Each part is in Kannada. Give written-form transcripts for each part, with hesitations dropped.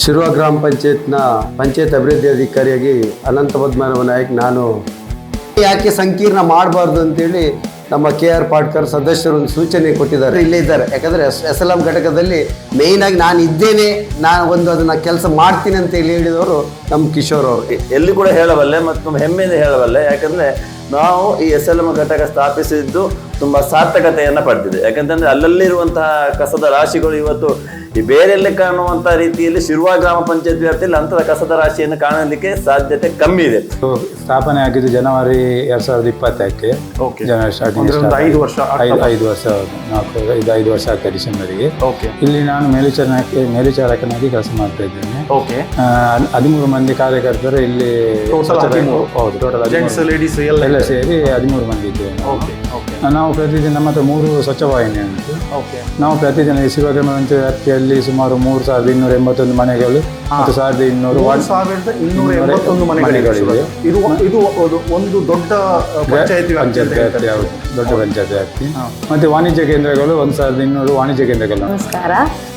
ಶಿರುವ ಗ್ರಾಮ ಪಂಚಾಯತ್ನ ಪಂಚಾಯತ್ ಅಭಿವೃದ್ಧಿ ಅಧಿಕಾರಿಯಾಗಿ ಅನಂತ ಪದ್ಮನಾಭ ನಾಯಕ್ ನಾನು ಯಾಕೆ ಸಂಕೀರ್ಣ ಮಾಡಬಾರ್ದು ಅಂತೇಳಿ ನಮ್ಮ KR ಪಾಟ್ಕರ್ ಸದಸ್ಯರು ಒಂದು ಸೂಚನೆ ಕೊಟ್ಟಿದ್ದಾರೆ. ಇಲ್ಲೇ ಇದ್ದಾರೆ, ಯಾಕಂದರೆ SLM ಘಟಕದಲ್ಲಿ ಮೇಯ್ನಾಗಿ ನಾನು ಇದ್ದೇನೆ, ನಾನು ಅದನ್ನು ಕೆಲಸ ಮಾಡ್ತೀನಿ ಅಂತ ಹೇಳಿದವರು ನಮ್ಮ ಕಿಶೋರ್ ಅವರು. ಎಲ್ಲಿ ಕೂಡ ಹೇಳಬಲ್ಲೆ ಮತ್ತು ಹೆಮ್ಮೆಯಿಂದ ಹೇಳಬಲ್ಲೆ, ಯಾಕಂದರೆ ನಾವು ಈ SLM ಘಟಕ ಸ್ಥಾಪಿಸಿದ್ದು ತುಂಬ ಸಾರ್ಥಕತೆಯನ್ನು ಪಡೆದಿದೆ. ಯಾಕಂತಂದರೆ ಅಲ್ಲಲ್ಲಿರುವಂತಹ ಕಸದ ರಾಶಿಗಳು ಇವತ್ತು ಈ ಬೇರೆಲ್ಲೇ ಕಾಣುವಂಥ ರೀತಿಯಲ್ಲಿ ಶಿರುವ ಗ್ರಾಮ ಪಂಚಾಯತ್ ವ್ಯಾಪ್ತಿಯಲ್ಲಿ ಅಂತಹ ಕಸದ ರಾಶಿಯನ್ನು ಕಾಣಲಿಕ್ಕೆ ಸಾಧ್ಯತೆ ಕಮ್ಮಿ ಇದೆ. ಸ್ಥಾಪನೆ ಆಗಿದ್ದು ಜನವರಿ 2020ಕ್ಕೆ. ಜನವರಿ ಸ್ಟಾರ್ಟಿಂಗ್ 5 ವರ್ಷ ಆಗ್ತದೆ ಡಿಸೆಂಬರ್ಗೆ. ಇಲ್ಲಿ ನಾನು ಮೇಲ್ವಿಚಾರಕನಾಗಿ ಕೆಲಸ ಮಾಡ್ತಾ ಇದ್ದೇನೆ. 13 ಮಂದಿ ಕಾರ್ಯಕರ್ತರು ಇಲ್ಲಿ ಎಲ್ಲ ಸೇರಿ 13 ಮಂದಿ ಇದ್ದೇವೆ. ನಾವು ಪ್ರತಿದಿನ ನಮ್ಮ ಹತ್ರ 3 ಸ್ವಚ್ಛ ವಾಹಿನಿ ಉಂಟು. ನಾವು ಪ್ರತಿದಿನ ಶಿವ ಗ್ರಾಮ ಪಂಚಾಯತ್ ವ್ಯಾಪ್ತಿಯಲ್ಲಿ ಸುಮಾರು 3281 ಮನೆಗಳು ಮತ್ತು 1281 ಮನೆಗಳಿವೆ. ಇದು ಒಂದು ದೊಡ್ಡ ಪಂಚಾಯತ್ ವ್ಯಾಪ್ತಿ. ಮತ್ತೆ ವಾಣಿಜ್ಯ ಕೇಂದ್ರಗಳು 1200 ವಾಣಿಜ್ಯ ಕೇಂದ್ರಗಳು. ನಮಸ್ಕಾರ,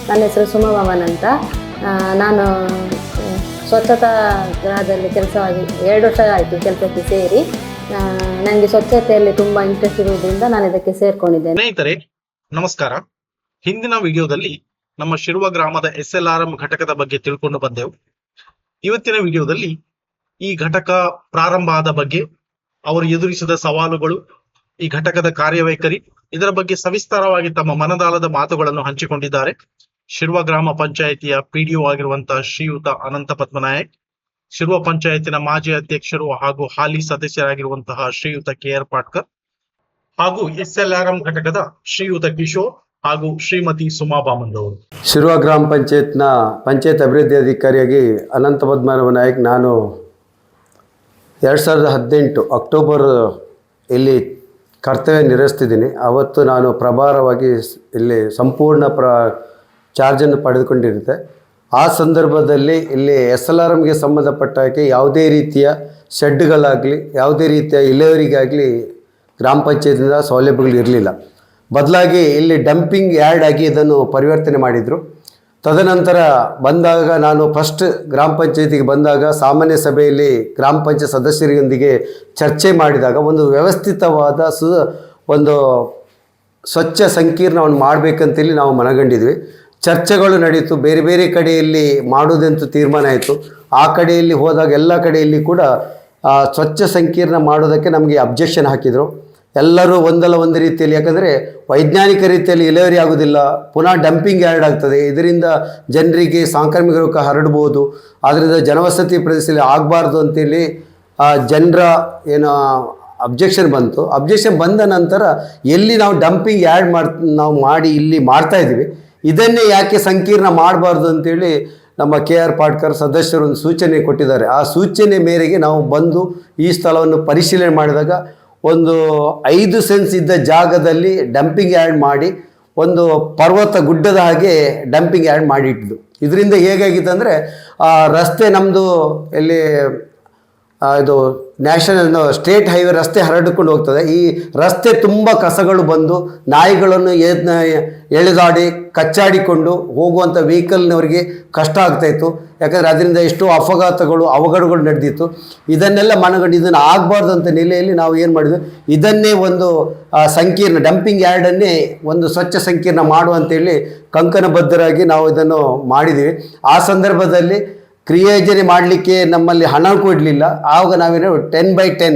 ನನ್ನ ಹೆಸರು ಸುಮಾ ಭವನ್ ಅಂತ. ನಾನು ಸ್ವಚ್ಛತಾ ಗೃಹದಲ್ಲಿ ಕೆಲಸವಾಗಿ 2 ವರ್ಷ ಆಯಿತು ಕೆಲಸಕ್ಕೆ ಸೇರಿ. ನನಗೆ ಸ್ವಚ್ಛತೆಯಲ್ಲಿ ತುಂಬ ಇಂಟ್ರೆಸ್ಟ್ ಇರುವುದರಿಂದ ನಾನು ಇದಕ್ಕೆ ಸೇರ್ಕೊಂಡಿದ್ದೇನೆ. ಸ್ನೇಹಿತರೆ ನಮಸ್ಕಾರ. ಹಿಂದಿನ ವಿಡಿಯೋದಲ್ಲಿ ನಮ್ಮ ಶಿರುವ ಗ್ರಾಮದ SLRM ಘಟಕದ ಬಗ್ಗೆ ತಿಳ್ಕೊಂಡು ಬಂದೆವು. ಇವತ್ತಿನ ವಿಡಿಯೋದಲ್ಲಿ ಈ ಘಟಕ ಪ್ರಾರಂಭ ಆದ ಬಗ್ಗೆ, ಅವರು ಎದುರಿಸಿದ ಸವಾಲುಗಳು, ಈ ಘಟಕದ ಕಾರ್ಯವೈಖರಿ, ಇದರ ಬಗ್ಗೆ ಸವಿಸ್ತಾರವಾಗಿ ತಮ್ಮ ಮನದಾಳದ ಮಾತುಗಳನ್ನು ಹಂಚಿಕೊಂಡಿದ್ದಾರೆ ಶಿರುವ ಗ್ರಾಮ ಪಂಚಾಯಿತಿಯ PDO ಆಗಿರುವಂತಹ ಶ್ರೀಯುತ ಅನಂತ ಪದ್ಮನಾಯಕ್, ಶಿರುವ ಪಂಚಾಯತಿನ ಮಾಜಿ ಅಧ್ಯಕ್ಷರು ಹಾಗೂ ಹಾಲಿ ಸದಸ್ಯರಾಗಿರುವಂತಹ ಶ್ರೀಯುತ KR ಪಾಟ್ಕರ್, ಹಾಗೂ SLRM ಘಟಕದ ಶ್ರೀಯುತ ಕಿಶೋರ್ ಹಾಗೂ ಶ್ರೀಮತಿ ಸುಮಾ ಬಾಮಂದ್ ಅವರು. ಶಿರುವ ಗ್ರಾಮ ಪಂಚಾಯತ್ನ ಪಂಚಾಯತ್ ಅಭಿವೃದ್ಧಿ ಅಧಿಕಾರಿಯಾಗಿ ಅನಂತ ಪದ್ಮನಾಭ ನಾಯಕ್ ನಾನು 2018 ಅಕ್ಟೋಬರ್ ಇಲ್ಲಿ ಕರ್ತವ್ಯ ನಿರ್ವಹಿಸ್ತಿದ್ದೀನಿ. ಅವತ್ತು ನಾನು ಪ್ರಭಾರವಾಗಿ ಇಲ್ಲಿ ಸಂಪೂರ್ಣ ಚಾರ್ಜನ್ನು ಪಡೆದುಕೊಂಡಿರುತ್ತೆ. ಆ ಸಂದರ್ಭದಲ್ಲಿ ಇಲ್ಲಿ SLRMಗೆ ಸಂಬಂಧಪಟ್ಟ ಹಾಗೆ ಯಾವುದೇ ರೀತಿಯ ಶೆಡ್ಗಳಾಗಲಿ ಯಾವುದೇ ರೀತಿಯ ಇಲೆಯವರಿಗಾಗಲಿ ಗ್ರಾಮ ಪಂಚಾಯತಿಂದ ಸೌಲಭ್ಯಗಳು ಇರಲಿಲ್ಲ. ಬದಲಾಗಿ ಇಲ್ಲಿ ಡಂಪಿಂಗ್ ಯಾರ್ಡ್ ಆಗಿ ಇದನ್ನು ಪರಿವರ್ತನೆ ಮಾಡಿದರು. ತದನಂತರ ಬಂದಾಗ ನಾನು ಫಸ್ಟ್ ಗ್ರಾಮ ಪಂಚಾಯತಿಗೆ ಬಂದಾಗ ಸಾಮಾನ್ಯ ಸಭೆಯಲ್ಲಿ ಗ್ರಾಮ ಪಂಚಾಯತ್ ಸದಸ್ಯರೊಂದಿಗೆ ಚರ್ಚೆ ಮಾಡಿದಾಗ ಒಂದು ವ್ಯವಸ್ಥಿತವಾದ ಒಂದು ಸ್ವಚ್ಛ ಸಂಕೀರ್ಣವನ್ನು ಮಾಡಬೇಕಂತೇಳಿ ನಾವು ಮನಗಂಡಿದ್ವಿ. ಚರ್ಚೆಗಳು ನಡೀತು, ಬೇರೆ ಬೇರೆ ಕಡೆಯಲ್ಲಿ ಮಾಡುವುದಂತೂ ತೀರ್ಮಾನ ಆಯಿತು. ಆ ಕಡೆಯಲ್ಲಿ ಹೋದಾಗ ಎಲ್ಲ ಕಡೆಯಲ್ಲಿ ಕೂಡ ಸ್ವಚ್ಛ ಸಂಕೀರ್ಣ ಮಾಡೋದಕ್ಕೆ ನಮಗೆ ಅಬ್ಜೆಕ್ಷನ್ ಹಾಕಿದರು ಎಲ್ಲರೂ. ಒಂದಲ್ಲ ಒಂದು ರೀತಿಯಲ್ಲಿ, ಯಾಕಂದರೆ ವೈಜ್ಞಾನಿಕ ರೀತಿಯಲ್ಲಿ ಇಳುವರಿ ಆಗೋದಿಲ್ಲ, ಪುನಃ ಡಂಪಿಂಗ್ ಯಾರ್ಡ್ ಆಗ್ತದೆ, ಇದರಿಂದ ಜನರಿಗೆ ಸಾಂಕ್ರಾಮಿಕ ರೋಗ ಹರಡ್ಬೋದು, ಆದ್ದರಿಂದ ಜನವಸತಿ ಪ್ರದೇಶದಲ್ಲಿ ಆಗಬಾರ್ದು ಅಂತೇಳಿ ಜನರ ಏನು ಅಬ್ಜೆಕ್ಷನ್ ಬಂತು. ಅಬ್ಜೆಕ್ಷನ್ ಬಂದ ನಂತರ ಎಲ್ಲಿ ನಾವು ಡಂಪಿಂಗ್ ಯಾರ್ಡ್ ಮಾಡಿ ಇಲ್ಲಿ ಮಾಡ್ತಾಯಿದ್ದೀವಿ, ಇದನ್ನೇ ಯಾಕೆ ಸಂಕೀರ್ಣ ಮಾಡಬಾರ್ದು ಅಂತೇಳಿ ನಮ್ಮ KR ಪಾಟ್ಕರ್ ಸದಸ್ಯರು ಒಂದು ಸೂಚನೆ ಕೊಟ್ಟಿದ್ದಾರೆ. ಆ ಸೂಚನೆ ಮೇರೆಗೆ ನಾವು ಬಂದು ಈ ಸ್ಥಳವನ್ನು ಪರಿಶೀಲನೆ ಮಾಡಿದಾಗ ಒಂದು 5 ಸೆನ್ಸ್ ಇದ್ದ ಜಾಗದಲ್ಲಿ ಡಂಪಿಂಗ್ ಯಾರ್ಡ್ ಮಾಡಿ ಒಂದು ಪರ್ವತ ಗುಡ್ಡದ ಹಾಗೆ ಡಂಪಿಂಗ್ ಯಾರ್ಡ್ ಮಾಡಿಟ್ಟಿದ್ದು. ಇದರಿಂದ ಹೇಗಾಗಿತ್ತು ಅಂದರೆ ರಸ್ತೆ ನಮ್ಮದು ಇಲ್ಲಿ ಇದು ನ್ಯಾಷನಲ್ ಸ್ಟೇಟ್ ಹೈವೇ ರಸ್ತೆ ಹರಡಿಕೊಂಡು ಹೋಗ್ತದೆ. ಈ ರಸ್ತೆ ತುಂಬ ಕಸಗಳು ಬಂದು ನಾಯಿಗಳನ್ನು ಎಳೆದಾಡಿ ಕಚ್ಚಾಡಿಕೊಂಡು ಹೋಗುವಂಥ ವೆಹಿಕಲ್ನವರಿಗೆ ಕಷ್ಟ ಆಗ್ತಾಯಿತ್ತು. ಯಾಕಂದರೆ ಅದರಿಂದ ಎಷ್ಟೋ ಅವಘಡಗಳು ನಡೆದಿತ್ತು. ಇದನ್ನೆಲ್ಲ ಮನಗಂಡು ಇದನ್ನು ಆಗಬಾರ್ದು ಅಂತ ನೆಲೆಯಲ್ಲಿ ನಾವು ಏನು ಮಾಡಿದ್ವಿ, ಇದನ್ನೇ ಒಂದು ಸಂಕೀರ್ಣ ಡಂಪಿಂಗ್ ಯಾರ್ಡನ್ನೇ ಒಂದು ಸ್ವಚ್ಛ ಸಂಕೀರ್ಣ ಮಾಡುವಂತೇಳಿ ಕಂಕಣಬದ್ಧರಾಗಿ ನಾವು ಇದನ್ನು ಮಾಡಿದ್ದೀವಿ. ಆ ಸಂದರ್ಭದಲ್ಲಿ ಕ್ರಿಯೋಜನೆ ಮಾಡಲಿಕ್ಕೆ ನಮ್ಮಲ್ಲಿ ಹಣ ಕೊಡಲಿಲ್ಲ. ಆವಾಗ ನಾವೇನು 10x10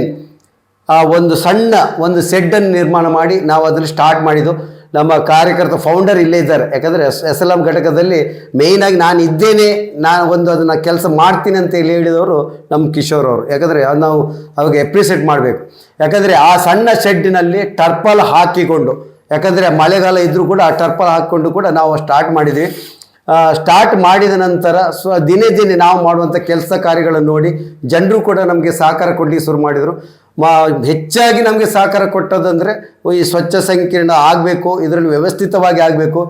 ಒಂದು ಸಣ್ಣ ಒಂದು ಸೆಡ್ಡನ್ನು ನಿರ್ಮಾಣ ಮಾಡಿ ನಾವು ಅದನ್ನು ಸ್ಟಾರ್ಟ್ ಮಾಡಿದ್ದು. ನಮ್ಮ ಕಾರ್ಯಕರ್ತ ಫೌಂಡರ್ ಇಲ್ಲೇ ಇದ್ದಾರೆ, ಯಾಕಂದರೆ SLM ಘಟಕದಲ್ಲಿ ಮೇಯ್ನಾಗಿ ನಾನು ಇದ್ದೇನೆ, ನಾನು ಅದನ್ನು ಕೆಲಸ ಮಾಡ್ತೀನಿ ಅಂತ ಹೇಳಿದವರು ನಮ್ಮ ಕಿಶೋರ್ ಅವರು. ಯಾಕಂದರೆ ನಾವು ಅವಾಗ ಎಪ್ರಿಸಿಯೇಟ್ ಮಾಡಬೇಕು. ಯಾಕಂದರೆ ಆ ಸಣ್ಣ ಶೆಡ್ಡಿನಲ್ಲಿ ಟರ್ಪಲ್ ಹಾಕಿಕೊಂಡು, ಯಾಕಂದರೆ ಮಳೆಗಾಲ ಇದ್ದರೂ ಕೂಡ ಆ ಟರ್ಪಲ್ ಹಾಕಿಕೊಂಡು ಕೂಡ ನಾವು ಸ್ಟಾರ್ಟ್ ಮಾಡಿದ್ವಿ. ಸ್ಟಾರ್ಟ್ ಮಾಡಿದ ನಂತರ ದಿನೇ ದಿನೇ ನಾವು ಮಾಡುವಂಥ ಕೆಲಸ ಕಾರ್ಯಗಳನ್ನು ನೋಡಿ ಜನರು ಕೂಡ ನಮಗೆ ಸಹಕಾರ ಕೊಡಲಿಕ್ಕೆ ಶುರು ಮಾಡಿದರು. ಹೆಚ್ಚಾಗಿ ನಮಗೆ ಸಹಕಾರ ಕೊಟ್ಟದಂದರೆ ಈ ಸ್ವಚ್ಛ ಸಂಕೀರ್ಣ ಆಗಬೇಕು, ಇದರಲ್ಲಿ ವ್ಯವಸ್ಥಿತವಾಗಿ ಆಗಬೇಕು,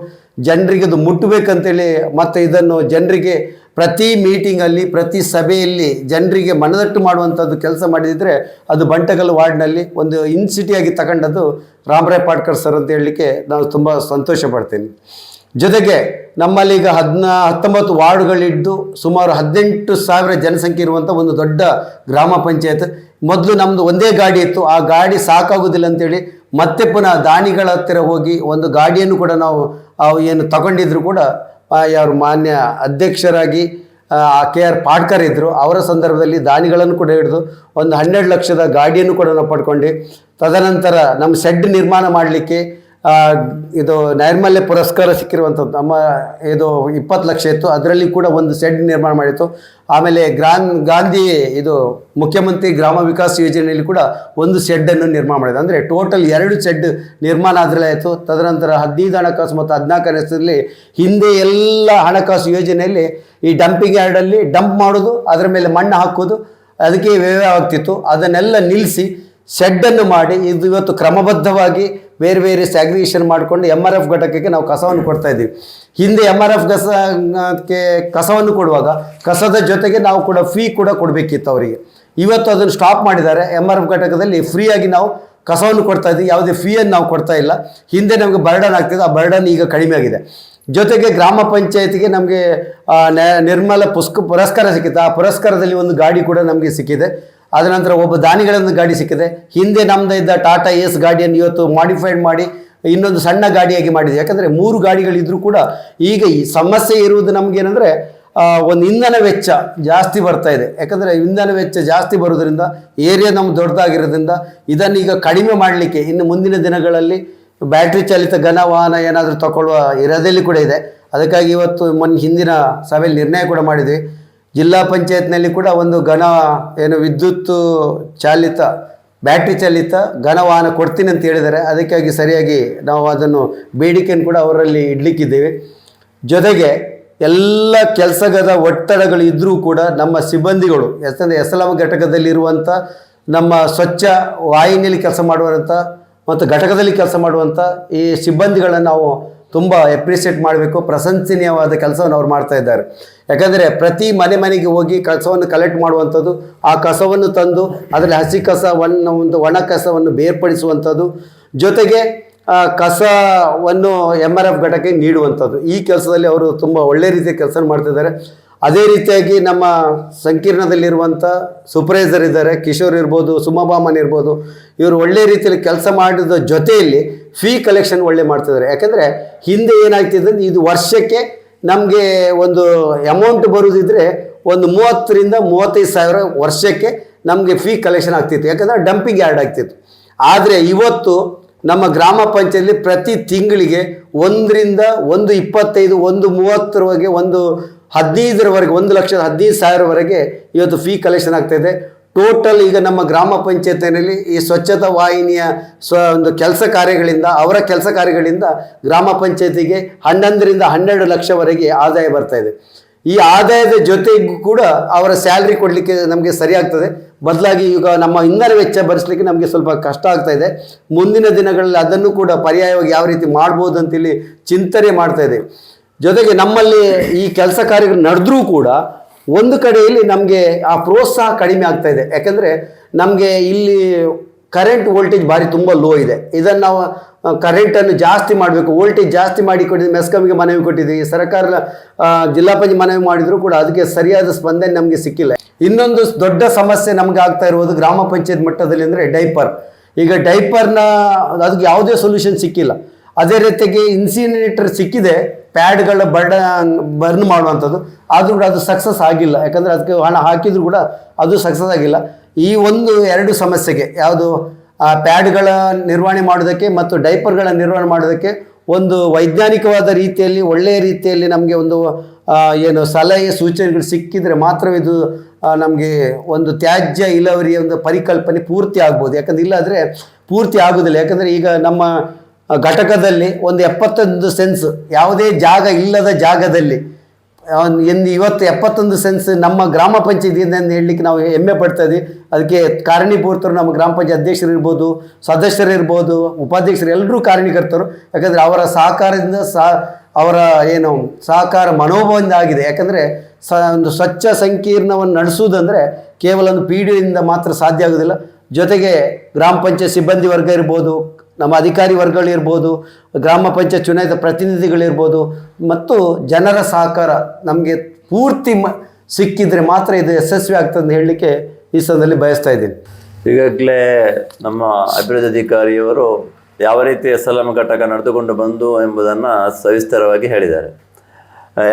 ಜನರಿಗೆ ಅದು ಮುಟ್ಟಬೇಕಂತೇಳಿ, ಮತ್ತು ಇದನ್ನು ಜನರಿಗೆ ಪ್ರತಿ ಮೀಟಿಂಗಲ್ಲಿ ಪ್ರತಿ ಸಭೆಯಲ್ಲಿ ಜನರಿಗೆ ಮನದಟ್ಟು ಮಾಡುವಂಥದ್ದು ಕೆಲಸ ಮಾಡಿದರೆ ಅದು ಬಂಟಗಲ್ ವಾರ್ಡ್ನಲ್ಲಿ ಒಂದು ಇನ್ಸಿಟಿಯಾಗಿ ತಗೊಂಡದ್ದು ರಾಮರಾಯ್ ಪಾಟ್ಕರ್ ಸರ್ ಅಂತ ಹೇಳಲಿಕ್ಕೆ ನಾನು ತುಂಬ ಸಂತೋಷ ಪಡ್ತೇನೆ. ಜೊತೆಗೆ ನಮ್ಮಲ್ಲಿ ಈಗ 19 ವಾರ್ಡ್ಗಳಿದ್ದು ಸುಮಾರು 18,000 ಜನಸಂಖ್ಯೆ ಇರುವಂಥ ಒಂದು ದೊಡ್ಡ ಗ್ರಾಮ ಪಂಚಾಯತ್. ಮೊದಲು ನಮ್ಮದು ಒಂದೇ ಗಾಡಿ ಇತ್ತು, ಆ ಗಾಡಿ ಸಾಕಾಗೋದಿಲ್ಲ ಅಂತೇಳಿ ಮತ್ತೆ ಪುನಃ ದಾನಿಗಳ ಹತ್ತಿರ ಹೋಗಿ ಒಂದು ಗಾಡಿಯನ್ನು ಕೂಡ ನಾವು ಏನು ತಗೊಂಡಿದ್ರು ಕೂಡ ಯಾರು ಮಾನ್ಯ ಅಧ್ಯಕ್ಷರಾಗಿ KR ಪಾಡ್ಕರ್ ಇದ್ದರು, ಅವರ ಸಂದರ್ಭದಲ್ಲಿ ದಾನಿಗಳನ್ನು ಕೂಡ ಹಿಡಿದು ಒಂದು 12 ಲಕ್ಷದ ಗಾಡಿಯನ್ನು ಕೂಡ ನಾವು ಪಡ್ಕೊಂಡು, ತದನಂತರ ನಮ್ಮ ಶೆಡ್ ನಿರ್ಮಾಣ ಮಾಡಲಿಕ್ಕೆ ಇದು ನೈರ್ಮಲ್ಯ ಪುರಸ್ಕಾರ ಸಿಕ್ಕಿರುವಂಥದ್ದು ನಮ್ಮ ಇದು 20 ಲಕ್ಷ ಇತ್ತು, ಅದರಲ್ಲಿ ಕೂಡ ಒಂದು ಶೆಡ್ ನಿರ್ಮಾಣ ಮಾಡಿತ್ತು. ಆಮೇಲೆ ಗಾಂಧಿ ಇದು ಮುಖ್ಯಮಂತ್ರಿ ಗ್ರಾಮ ವಿಕಾಸ ಯೋಜನೆಯಲ್ಲಿ ಕೂಡ ಒಂದು ಶೆಡ್ಡನ್ನು ನಿರ್ಮಾಣ ಮಾಡಿದೆ. ಅಂದರೆ ಟೋಟಲ್ 2 ಶೆಡ್ ನಿರ್ಮಾಣ ಅದರಲ್ಲೇ ಆಯಿತು. ತದನಂತರ 15 ಹಣಕಾಸು ಮತ್ತು 14ನೇ ಹೆಸರಲ್ಲಿ ಹಿಂದೆ ಎಲ್ಲ ಹಣಕಾಸು ಯೋಜನೆಯಲ್ಲಿ ಈ ಡಂಪಿಂಗ್ ಯಾರ್ಡಲ್ಲಿ ಡಂಪ್ ಮಾಡೋದು, ಅದರ ಮೇಲೆ ಮಣ್ಣು ಹಾಕೋದು, ಅದಕ್ಕೆ ವ್ಯಯ ಆಗ್ತಿತ್ತು. ಅದನ್ನೆಲ್ಲ ನಿಲ್ಲಿಸಿ ಶೆಡ್ಡನ್ನು ಮಾಡಿ ಇದು ಇವತ್ತು ಕ್ರಮಬದ್ಧವಾಗಿ ಬೇರೆ ಬೇರೆ ಸ್ಯಾಗ್ರಿಗೇಷನ್ ಮಾಡಿಕೊಂಡು MRF ಘಟಕಕ್ಕೆ ನಾವು ಕಸವನ್ನು ಕೊಡ್ತಾ ಇದ್ದೀವಿ. ಹಿಂದೆ MRF ಕಸವನ್ನು ಕೊಡುವಾಗ ಕಸದ ಜೊತೆಗೆ ನಾವು ಕೂಡ ಫೀ ಕೂಡ ಕೊಡಬೇಕಿತ್ತು ಅವರಿಗೆ. ಇವತ್ತು ಅದನ್ನು ಸ್ಟಾಪ್ ಮಾಡಿದ್ದಾರೆ. MRF ಘಟಕದಲ್ಲಿ ಫ್ರೀಯಾಗಿ ನಾವು ಕಸವನ್ನು ಕೊಡ್ತಾ ಇದ್ದೀವಿ, ಯಾವುದೇ ಫೀಯನ್ನು ನಾವು ಕೊಡ್ತಾ ಇಲ್ಲ. ಹಿಂದೆ ನಮಗೆ ಬರ್ಡನ್ ಆಗ್ತಿದೆ, ಆ ಬರ್ಡನ್ ಈಗ ಕಡಿಮೆ ಆಗಿದೆ. ಜೊತೆಗೆ ಗ್ರಾಮ ಪಂಚಾಯತಿಗೆ ನಮಗೆ ನಿರ್ಮಲ ಪುರಸ್ಕಾರ ಸಿಕ್ಕಿತ್ತು. ಆ ಪುರಸ್ಕಾರದಲ್ಲಿ ಒಂದು ಗಾಡಿ ಕೂಡ ನಮಗೆ ಸಿಕ್ಕಿದೆ. ಅದ ನಂತರ ಒಬ್ಬ ದಾನಿಗಳನ್ನು ಗಾಡಿ ಸಿಕ್ಕಿದೆ. ಹಿಂದೆ ನಮ್ಮದು ಇದ್ದ ಟಾಟಾ ಏಸ್ ಗಾಡಿಯನ್ನು ಇವತ್ತು ಮಾಡಿಫೈಡ್ ಮಾಡಿ ಇನ್ನೊಂದು ಸಣ್ಣ ಗಾಡಿಯಾಗಿ ಮಾಡಿದೆ. ಯಾಕಂದರೆ 3 ಗಾಡಿಗಳಿದ್ರೂ ಕೂಡ ಈಗ ಈ ಸಮಸ್ಯೆ ಇರುವುದು ನಮಗೇನೆಂದರೆ ಒಂದು ಇಂಧನ ವೆಚ್ಚ ಜಾಸ್ತಿ ಬರ್ತಾ ಇದೆ. ಯಾಕಂದರೆ ಇಂಧನ ವೆಚ್ಚ ಜಾಸ್ತಿ ಬರೋದ್ರಿಂದ, ಏರಿಯಾ ನಮ್ಗೆ ದೊಡ್ಡದಾಗಿರೋದ್ರಿಂದ ಇದನ್ನು ಈಗ ಕಡಿಮೆ ಮಾಡಲಿಕ್ಕೆ ಇನ್ನು ಮುಂದಿನ ದಿನಗಳಲ್ಲಿ ಬ್ಯಾಟ್ರಿ ಚಾಲಿತ ಘನ ವಾಹನ ಏನಾದರೂ ತಗೊಳ್ಳುವ ಇರೋದಲ್ಲಿ ಕೂಡ ಇದೆ. ಅದಕ್ಕಾಗಿ ಇವತ್ತು ಹಿಂದಿನ ಸಭೆಯಲ್ಲಿ ನಿರ್ಣಯ ಕೂಡ ಮಾಡಿದ್ವಿ. ಜಿಲ್ಲಾ ಪಂಚಾಯತ್ನಲ್ಲಿ ಕೂಡ ಒಂದು ವಿದ್ಯುತ್ ಚಾಲಿತ ಬ್ಯಾಟ್ರಿ ಚಾಲಿತ ಘನ ವಾಹನ ಕೊಡ್ತೀನಿ ಅಂತ ಹೇಳಿದ್ದಾರೆ. ಅದಕ್ಕಾಗಿ ಸರಿಯಾಗಿ ನಾವು ಅದನ್ನು ಬೇಡಿಕೆಯನ್ನು ಕೂಡ ಅವರಲ್ಲಿ ಇಡಲಿಕ್ಕಿದ್ದೇವೆ. ಜೊತೆಗೆ ಎಲ್ಲ ಕೆಲಸದ ಒತ್ತಡಗಳು ಇದ್ದರೂ ಕೂಡ ನಮ್ಮ ಸಿಬ್ಬಂದಿಗಳು ಯಾಕಂದರೆ SLM ಘಟಕದಲ್ಲಿರುವಂಥ ನಮ್ಮ ಸ್ವಚ್ಛ ವಾಹಿನಿಯಲ್ಲಿ ಕೆಲಸ ಮಾಡುವಂಥ ಮತ್ತು ಘಟಕದಲ್ಲಿ ಕೆಲಸ ಮಾಡುವಂಥ ಈ ಸಿಬ್ಬಂದಿಗಳನ್ನು ನಾವು ತುಂಬ ಎಪ್ರಿಷಿಯೇಟ್ ಮಾಡಬೇಕು. ಪ್ರಶಂಸನೀಯವಾದ ಕೆಲಸವನ್ನು ಅವ್ರು ಮಾಡ್ತಾ ಇದ್ದಾರೆ. ಯಾಕಂದರೆ ಪ್ರತಿ ಮನೆಗೆ ಹೋಗಿ ಕಸವನ್ನು ಕಲೆಕ್ಟ್ ಮಾಡುವಂಥದ್ದು, ಆ ಕಸವನ್ನು ತಂದು ಅದರಲ್ಲಿ ಹಸಿ ಕಸವನ್ನು ಒಂದು ಒಣ ಕಸವನ್ನು ಬೇರ್ಪಡಿಸುವಂಥದ್ದು, ಜೊತೆಗೆ ಕಸವನ್ನು MRF ಘಟಕಕ್ಕೆ ನೀಡುವಂಥದ್ದು, ಈ ಕೆಲಸದಲ್ಲಿ ಅವರು ತುಂಬ ಒಳ್ಳೆಯ ರೀತಿಯ ಕೆಲಸ ಮಾಡ್ತಿದ್ದಾರೆ. ಅದೇ ರೀತಿಯಾಗಿ ನಮ್ಮ ಸಂಕೀರ್ಣದಲ್ಲಿರುವಂಥ ಸೂಪರ್ವೈಸರ್ ಇದ್ದಾರೆ, ಕಿಶೋರ್ ಇರ್ಬೋದು, ಸುಮಭಾಮನ್ ಇರ್ಬೋದು, ಇವರು ಒಳ್ಳೆಯ ರೀತಿಯಲ್ಲಿ ಕೆಲಸ ಮಾಡಿದ ಜೊತೆಯಲ್ಲಿ ಫೀ ಕಲೆಕ್ಷನ್ ಒಳ್ಳೆ ಮಾಡ್ತಿದ್ದಾರೆ. ಯಾಕಂದರೆ ಹಿಂದೆ ಏನಾಗ್ತಿದೆ, ಇದು ವರ್ಷಕ್ಕೆ ನಮಗೆ ಒಂದು ಅಮೌಂಟ್ ಬರೋದಿದ್ರೆ ಒಂದು 30,000 ರಿಂದ 35,000 ವರ್ಷಕ್ಕೆ ನಮಗೆ ಫೀ ಕಲೆಕ್ಷನ್ ಆಗ್ತಿತ್ತು. ಯಾಕಂದರೆ ಡಂಪಿಂಗ್ ಯಾರ್ಡ್ ಆಗ್ತಿತ್ತು. ಆದರೆ ಇವತ್ತು ನಮ್ಮ ಗ್ರಾಮ ಪಂಚಾಯತ್ಲಿ ಪ್ರತಿ ತಿಂಗಳಿಗೆ 1 ರಿಂದ 1.25, 1.30 1.15 1,15,000 ಇವತ್ತು ಫೀ ಕಲೆಕ್ಷನ್ ಆಗ್ತಾಯಿದೆ. ಟೋಟಲ್ ಈಗ ನಮ್ಮ ಗ್ರಾಮ ಪಂಚಾಯತಿನಲ್ಲಿ ಈ ಸ್ವಚ್ಛತಾ ವಾಹಿನಿಯ ಒಂದು ಕೆಲಸ ಕಾರ್ಯಗಳಿಂದ, ಅವರ ಕೆಲಸ ಕಾರ್ಯಗಳಿಂದ ಗ್ರಾಮ ಪಂಚಾಯತಿಗೆ 11 ರಿಂದ 12 ಲಕ್ಷವರೆಗೆ ಆದಾಯ ಬರ್ತಾ ಇದೆ. ಈ ಆದಾಯದ ಜೊತೆಗೂ ಕೂಡ ಅವರ ಸ್ಯಾಲ್ರಿ ಕೊಡಲಿಕ್ಕೆ ನಮಗೆ ಸರಿಯಾಗ್ತದೆ. ಬದಲಾಗಿ ಈಗ ನಮ್ಮ ಇಂಧನ ವೆಚ್ಚ ಭರಿಸಲಿಕ್ಕೆ ನಮಗೆ ಸ್ವಲ್ಪ ಕಷ್ಟ ಆಗ್ತಾ ಇದೆ. ಮುಂದಿನ ದಿನಗಳಲ್ಲಿ ಅದನ್ನು ಕೂಡ ಪರ್ಯಾಯವಾಗಿ ಯಾವ ರೀತಿ ಮಾಡ್ಬೋದು ಅಂತೇಳಿ ಚಿಂತನೆ ಮಾಡ್ತಾ ಇದ್ದೇವೆ. ಜೊತೆಗೆ ನಮ್ಮಲ್ಲಿ ಈ ಕೆಲಸ ಕಾರ್ಯಗಳು ನಡೆದ್ರೂ ಕೂಡ ಒಂದು ಕಡೆಯಲ್ಲಿ ನಮಗೆ ಆ ಪ್ರೋತ್ಸಾಹ ಕಡಿಮೆ ಆಗ್ತಾ ಇದೆ. ಯಾಕಂದರೆ ನಮಗೆ ಇಲ್ಲಿ ಕರೆಂಟ್ ವೋಲ್ಟೇಜ್ ಭಾರಿ ತುಂಬ ಲೋ ಇದೆ. ಇದನ್ನು ನಾವು ಕರೆಂಟನ್ನು ಜಾಸ್ತಿ ಮಾಡಬೇಕು, ವೋಲ್ಟೇಜ್ ಜಾಸ್ತಿ ಮಾಡಿ ಕೊಟ್ಟಿದ್ದೀವಿ. ಮೆಸ್ಕಾಮ್ಗೆ ಮನವಿ ಕೊಟ್ಟಿದ್ದೀವಿ, ಸರ್ಕಾರ ಜಿಲ್ಲಾ ಪಂಚಾಯತ್ ಮನವಿ ಮಾಡಿದರೂ ಕೂಡ ಅದಕ್ಕೆ ಸರಿಯಾದ ಸ್ಪಂದನೆ ನಮಗೆ ಸಿಕ್ಕಿಲ್ಲ. ಇನ್ನೊಂದು ದೊಡ್ಡ ಸಮಸ್ಯೆ ನಮಗೆ ಆಗ್ತಾ ಇರುವುದು ಗ್ರಾಮ ಪಂಚಾಯತ್ ಮಟ್ಟದಲ್ಲಿ ಅಂದರೆ ಡೈಪರ್. ಈಗ ಡೈಪರ್ನ ಅದಕ್ಕೆ ಯಾವುದೇ ಸೊಲ್ಯೂಷನ್ ಸಿಕ್ಕಿಲ್ಲ. ಅದೇ ರೀತಿಯಾಗಿ ಇನ್ಸಿನೇಟರ್ ಸಿಕ್ಕಿದೆ, ಪ್ಯಾಡ್ಗಳ ಬರ್ನ್ ಮಾಡುವಂಥದ್ದು, ಆದರೂ ಕೂಡ ಅದು ಸಕ್ಸಸ್ ಆಗಿಲ್ಲ. ಯಾಕಂದರೆ ಅದಕ್ಕೆ ಹಣ ಹಾಕಿದರೂ ಕೂಡ ಅದು ಸಕ್ಸಸ್ ಆಗಿಲ್ಲ. ಈ 1-2 ಸಮಸ್ಯೆಗೆ ಯಾವುದು ಪ್ಯಾಡ್ಗಳ ನಿರ್ವಹಣೆ ಮಾಡೋದಕ್ಕೆ ಮತ್ತು ಡೈಪರ್ಗಳ ನಿರ್ವಹಣೆ ಮಾಡೋದಕ್ಕೆ ಒಂದು ವೈಜ್ಞಾನಿಕವಾದ ರೀತಿಯಲ್ಲಿ ಒಳ್ಳೆಯ ರೀತಿಯಲ್ಲಿ ನಮಗೆ ಒಂದು ಸಲಹೆ ಸೂಚನೆಗಳು ಸಿಕ್ಕಿದರೆ ಮಾತ್ರ ಇದು ನಮಗೆ ಒಂದು ತ್ಯಾಜ್ಯ ಇಳುವರಿಯ ಒಂದು ಪರಿಕಲ್ಪನೆ ಪೂರ್ತಿ ಆಗ್ಬೋದು. ಯಾಕಂದರೆ ಇಲ್ಲಾದರೆ ಪೂರ್ತಿ ಆಗೋದಿಲ್ಲ. ಯಾಕಂದರೆ ಈಗ ನಮ್ಮ ಘಟಕದಲ್ಲಿ ಒಂದು 71 ಸೆನ್ಸ್ ಯಾವುದೇ ಜಾಗ ಇಲ್ಲದ ಜಾಗದಲ್ಲಿ ಇವತ್ತು 71 ಸೆನ್ಸ್ ನಮ್ಮ ಗ್ರಾಮ ಪಂಚಾಯತಿಯಿಂದ ಹೇಳಲಿಕ್ಕೆ ನಾವು ಹೆಮ್ಮೆ ಪಡ್ತಾ ಇದ್ದೀವಿ. ಅದಕ್ಕೆ ಕಾರಣೀಭೂತರು ನಮ್ಮ ಗ್ರಾಮ ಪಂಚಾಯತ್ ಅಧ್ಯಕ್ಷರು ಇರ್ಬೋದು, ಸದಸ್ಯರಿರ್ಬೋದು, ಉಪಾಧ್ಯಕ್ಷರು ಎಲ್ಲರೂ ಕಾರಣೀಕರ್ತರು. ಯಾಕಂದರೆ ಅವರ ಸಹಕಾರದಿಂದ ಅವರ ಸಹಕಾರ ಮನೋಭಾವದಿಂದ ಆಗಿದೆ. ಯಾಕಂದರೆ ಒಂದು ಸ್ವಚ್ಛ ಸಂಕೀರ್ಣವನ್ನು ನಡೆಸುವುದಂದರೆ ಕೇವಲ ಒಂದು PDOದಿಂದ ಮಾತ್ರ ಸಾಧ್ಯ ಆಗೋದಿಲ್ಲ. ಜೊತೆಗೆ ಗ್ರಾಮ ಪಂಚಾಯತ್ ಸಿಬ್ಬಂದಿ ವರ್ಗ ಇರ್ಬೋದು, ನಮ್ಮ ಅಧಿಕಾರಿ ವರ್ಗಗಳಿರ್ಬೋದು, ಗ್ರಾಮ ಪಂಚಾಯತ್ ಚುನಾಯಿತ ಪ್ರತಿನಿಧಿಗಳಿರ್ಬೋದು ಮತ್ತು ಜನರ ಸಹಕಾರ ನಮಗೆ ಪೂರ್ತಿ ಸಿಕ್ಕಿದ್ರೆ ಮಾತ್ರ ಇದು ಯಶಸ್ವಿ ಆಗ್ತದೆ ಅಂತ ಹೇಳಲಿಕ್ಕೆ ಈ ಸಂದರ್ಭದಲ್ಲಿ ಬಯಸ್ತಾ ಇದ್ದೀನಿ. ಈಗಾಗಲೇ ನಮ್ಮ ಅಭಿವೃದ್ಧಿ ಅಧಿಕಾರಿಯವರು ಯಾವ ರೀತಿ SLM ಘಟಕ ನಡೆದುಕೊಂಡು ಬಂದು ಎಂಬುದನ್ನು ಸವಿಸ್ತರವಾಗಿ ಹೇಳಿದ್ದಾರೆ.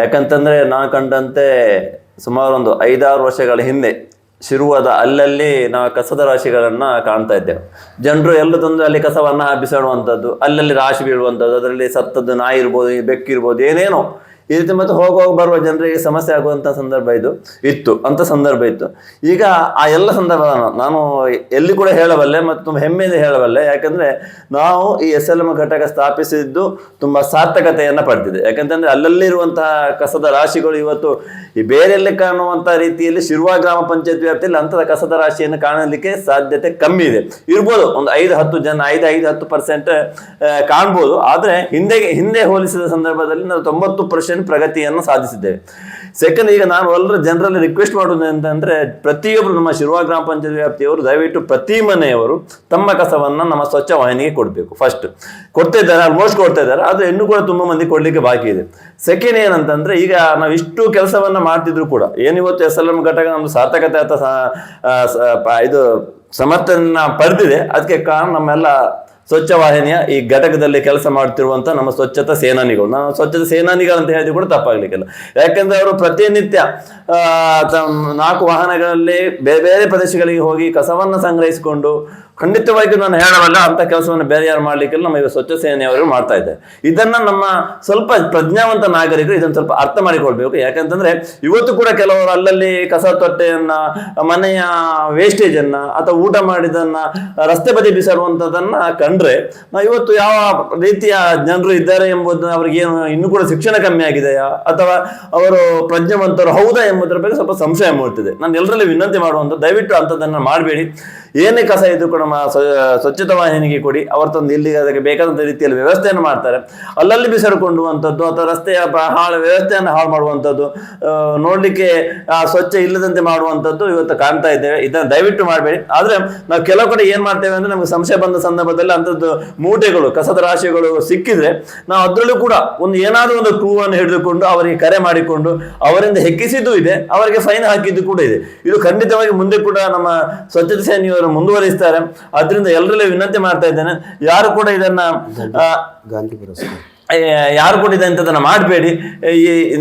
ಯಾಕಂತಂದರೆ ನಾನು ಕಂಡಂತೆ ಸುಮಾರು ಒಂದು 5-6 ವರ್ಷಗಳ ಹಿಂದೆ ಶಿರುವಾದ ಅಲ್ಲಲ್ಲಿ ನಾವು ಕಸದ ರಾಶಿಗಳನ್ನು ಕಾಣ್ತಾ ಇದ್ದೇವೆ. ಜನರು ಎಲ್ಲ ತಂದು ಅಲ್ಲಿ ಕಸವನ್ನು ಬಿಸಾಡುವಂಥದ್ದು, ಅಲ್ಲಲ್ಲಿ ರಾಶಿ ಬೀಳುವಂಥದ್ದು, ಅದರಲ್ಲಿ ಸತ್ತದ್ದು ನಾಯಿ ಇರ್ಬೋದು, ಬೆಕ್ಕಿರ್ಬೋದು, ಏನೇನೋ ಈ ರೀತಿ ಮತ್ತು ಹೋಗುವಾಗ ಬರುವ ಜನರಿಗೆ ಸಮಸ್ಯೆ ಆಗುವಂಥ ಸಂದರ್ಭ ಅಂಥ ಸಂದರ್ಭ ಇತ್ತು. ಈಗ ಆ ಎಲ್ಲ ಸಂದರ್ಭವನ್ನು ನಾನು ಎಲ್ಲಿ ಕೂಡ ಹೇಳಬಲ್ಲೆ ಮತ್ತು ಹೆಮ್ಮೆಯಿಂದ ಹೇಳಬಲ್ಲೆ. ಯಾಕಂದರೆ ನಾವು ಈ SLM ಘಟಕ ಸ್ಥಾಪಿಸಿದ್ದು ತುಂಬ ಸಾರ್ಥಕತೆಯನ್ನು ಪಡೆದಿದೆ. ಯಾಕಂತಂದರೆ ಅಲ್ಲಲ್ಲಿರುವಂತಹ ಕಸದ ರಾಶಿಗಳು ಇವತ್ತು ಈ ಬೇರೆಯಲ್ಲಿ ಕಾಣುವಂಥ ರೀತಿಯಲ್ಲಿ ಶಿರುವ ಗ್ರಾಮ ಪಂಚಾಯತ್ ವ್ಯಾಪ್ತಿಯಲ್ಲಿ ಅಂಥದ ಕಸದ ರಾಶಿಯನ್ನು ಕಾಣಲಿಕ್ಕೆ ಸಾಧ್ಯತೆ ಕಮ್ಮಿ ಇದೆ. ಇರ್ಬೋದು, ಒಂದು 5-10 ಜನ 5-10% ಕಾಣ್ಬೋದು. ಆದರೆ ಹಿಂದೆ ಹೋಲಿಸಿದ ಸಂದರ್ಭದಲ್ಲಿ ನಾವು 90% ಪ್ರಗತಿಯನ್ನು ಸಾಧಿಸಿದ್ದೇವೆ. ಸೆಕೆಂಡ್, ಈಗ ನಾನು ಎಲ್ಲರೂ ಜನರಲ್ಲಿ ರಿಕ್ವೆಸ್ಟ್ ಮಾಡೋದು ಅಂತಂದರೆ, ಪ್ರತಿಯೊಬ್ಬರು ನಮ್ಮ ಶಿರುವ ಗ್ರಾಮ ಪಂಚಾಯತ್ ವ್ಯಾಪ್ತಿಯವರು ದಯವಿಟ್ಟು ಪ್ರತಿ ಮನೆಯವರು ತಮ್ಮ ಕಸವನ್ನು ನಮ್ಮ ಸ್ವಚ್ಛ ವಾಹಿನಿಗೆ ಕೊಡಬೇಕು. ಫಸ್ಟ್ ಕೊಡ್ತಾ ಇದ್ದಾರೆ, ಆಲ್ಮೋಸ್ಟ್ ಕೊಡ್ತಾ ಇದ್ದಾರೆ, ಆದರೆ ಇನ್ನೂ ಕೂಡ ತುಂಬ ಮಂದಿ ಕೊಡಲಿಕ್ಕೆ ಬಾಕಿ ಇದೆ. ಸೆಕೆಂಡ್ ಏನಂತಂದರೆ, ಈಗ ನಾವು ಇಷ್ಟು ಕೆಲಸವನ್ನು ಮಾಡ್ತಿದ್ರು ಕೂಡ ಏನಿವತ್ತು SLM ಘಟಕ ನಮ್ಮದು ಸಾರ್ಥಕತೆ ಅಥವಾ ಇದು ಸಮರ್ಥನ ಪಡೆದಿದೆ, ಅದಕ್ಕೆ ಕಾರಣ ನಮ್ಮೆಲ್ಲ ಸ್ವಚ್ಛ ವಾಹಿನಿಯ ಈ ಘಟಕದಲ್ಲಿ ಕೆಲಸ ಮಾಡ್ತಿರುವಂಥ ನಮ್ಮ ಸ್ವಚ್ಛತಾ ಸೇನಾನಿಗಳು. ನಾವು ಸ್ವಚ್ಛತಾ ಸೇನಾನಿಗಳಂತ ಹೇಳಿದ್ರು ಕೂಡ ತಪ್ಪಾಗಲಿಕ್ಕಿಲ್ಲ. ಯಾಕೆಂದರೆ ಅವರು ಪ್ರತಿನಿತ್ಯ 4 ವಾಹನಗಳಲ್ಲಿ ಬೇರೆ ಬೇರೆ ಪ್ರದೇಶಗಳಿಗೆ ಹೋಗಿ ಕಸವನ್ನು ಸಂಗ್ರಹಿಸಿಕೊಂಡು, ಖಂಡಿತವಾಗಿಯೂ ನಾನು ಹೇಳಬಲ್ಲ ಅಂಥ ಕೆಲಸವನ್ನು ಬೇರೆ ಯಾರು ಮಾಡಲಿಕ್ಕಿಲ್ಲ, ನಮ್ಮ ಈಗ ಸ್ವಚ್ಛ ಸೇನೆಯವರು ಮಾಡ್ತಾ ಇದ್ದಾರೆ. ಇದನ್ನು ನಮ್ಮ ಸ್ವಲ್ಪ ಪ್ರಜ್ಞಾವಂತ ನಾಗರಿಕರು ಇದನ್ನು ಸ್ವಲ್ಪ ಅರ್ಥ ಮಾಡಿಕೊಳ್ಬೇಕು. ಯಾಕಂತಂದರೆ ಇವತ್ತು ಕೂಡ ಕೆಲವರು ಅಲ್ಲಲ್ಲಿ ಕಸ ತೊಟ್ಟೆಯನ್ನು, ಮನೆಯ ವೇಸ್ಟೇಜನ್ನು ಅಥವಾ ಊಟ ಮಾಡಿದ್ದನ್ನು ರಸ್ತೆ ಬದಿ ಬಿಸಾಡುವಂಥದ್ದನ್ನು ಕಂಡ್ರೆ ಇವತ್ತು ಯಾವ ರೀತಿಯ ಜನರು ಇದ್ದಾರೆ ಎಂಬುದು ಅವರಿಗೇನು ಇನ್ನೂ ಕೂಡ ಶಿಕ್ಷಣ ಕಮ್ಮಿ ಆಗಿದೆಯಾ ಅಥವಾ ಅವರು ಪ್ರಜ್ಞಾವಂತರು ಹೌದಾ ಎಂಬುದರ ಬಗ್ಗೆ ಸ್ವಲ್ಪ ಸಂಶಯ ಮೂಡ್ತಿದೆ. ನಾನು ಎಲ್ಲರಲ್ಲಿ ವಿನಂತಿ ಮಾಡುವಂಥ, ದಯವಿಟ್ಟು ಅಂಥದ್ದನ್ನು ಮಾಡಬೇಡಿ. ಏನೇ ಕಸ ಇದ್ದು ಕೂಡ ನಮ್ಮ ಸ್ವಚ್ಛತಾ ವಾಹಿನಿಗೆ ಕೊಡಿ. ಅವರು ತಂದು ಇಲ್ಲಿಗೆ ಅದಕ್ಕೆ ಬೇಕಾದಂಥ ರೀತಿಯಲ್ಲಿ ವ್ಯವಸ್ಥೆಯನ್ನು ಮಾಡ್ತಾರೆ. ಅಲ್ಲಲ್ಲಿ ಬಿಸಾಡಿಕೊಳ್ಳುವಂಥದ್ದು ಅಥವಾ ರಸ್ತೆಯ ವ್ಯವಸ್ಥೆಯನ್ನು ಹಾಳು ಮಾಡುವಂಥದ್ದು, ನೋಡಲಿಕ್ಕೆ ಸ್ವಚ್ಛ ಇಲ್ಲದಂತೆ ಮಾಡುವಂಥದ್ದು ಇವತ್ತು ಕಾಣ್ತಾ ಇದ್ದೇವೆ. ಇದನ್ನು ದಯವಿಟ್ಟು ಮಾಡಬೇಡಿ. ಆದರೆ ನಾವು ಕೆಲವು ಕಡೆ ಏನು ಮಾಡ್ತೇವೆ ಅಂದರೆ, ನಮಗೆ ಸಂಶಯ ಬಂದ ಸಂದರ್ಭದಲ್ಲಿ ಅಂಥದ್ದು ಮೂಟೆಗಳು, ಕಸದ ರಾಶಿಗಳು ಸಿಕ್ಕಿದ್ರೆ ನಾವು ಅದರಲ್ಲೂ ಕೂಡ ಏನಾದರೂ ಒಂದು ಕ್ಲೂವನ್ನು ಹಿಡಿದುಕೊಂಡು ಅವರಿಗೆ ಕರೆ ಮಾಡಿಕೊಂಡು ಅವರಿಂದ ಹೆಕ್ಕಿಸಿದ್ದು ಇದೆ, ಅವರಿಗೆ ಫೈನ್ ಹಾಕಿದ್ದು ಕೂಡ ಇದೆ. ಇದು ಖಂಡಿತವಾಗಿ ಮುಂದೆ ಕೂಡ ನಮ್ಮ ಸ್ವಚ್ಛತಾ ಸೇನೆಯವರು ಮುಂದುವರಿಸ್ತಾರೆ. ಅದರಿಂದ ಎಲ್ಲರಲ್ಲೂ ವಿನಂತಿ ಮಾಡ್ತಾ ಇದ್ದೇನೆ, ಯಾರು ಕೂಡ ಇದನ್ನ ಗಾಂಧಿ ಪುರಸ್ಕಾರ ಯಾರು ಕೂಡ ಇಂಥದನ್ನು ಮಾಡಬೇಡಿ.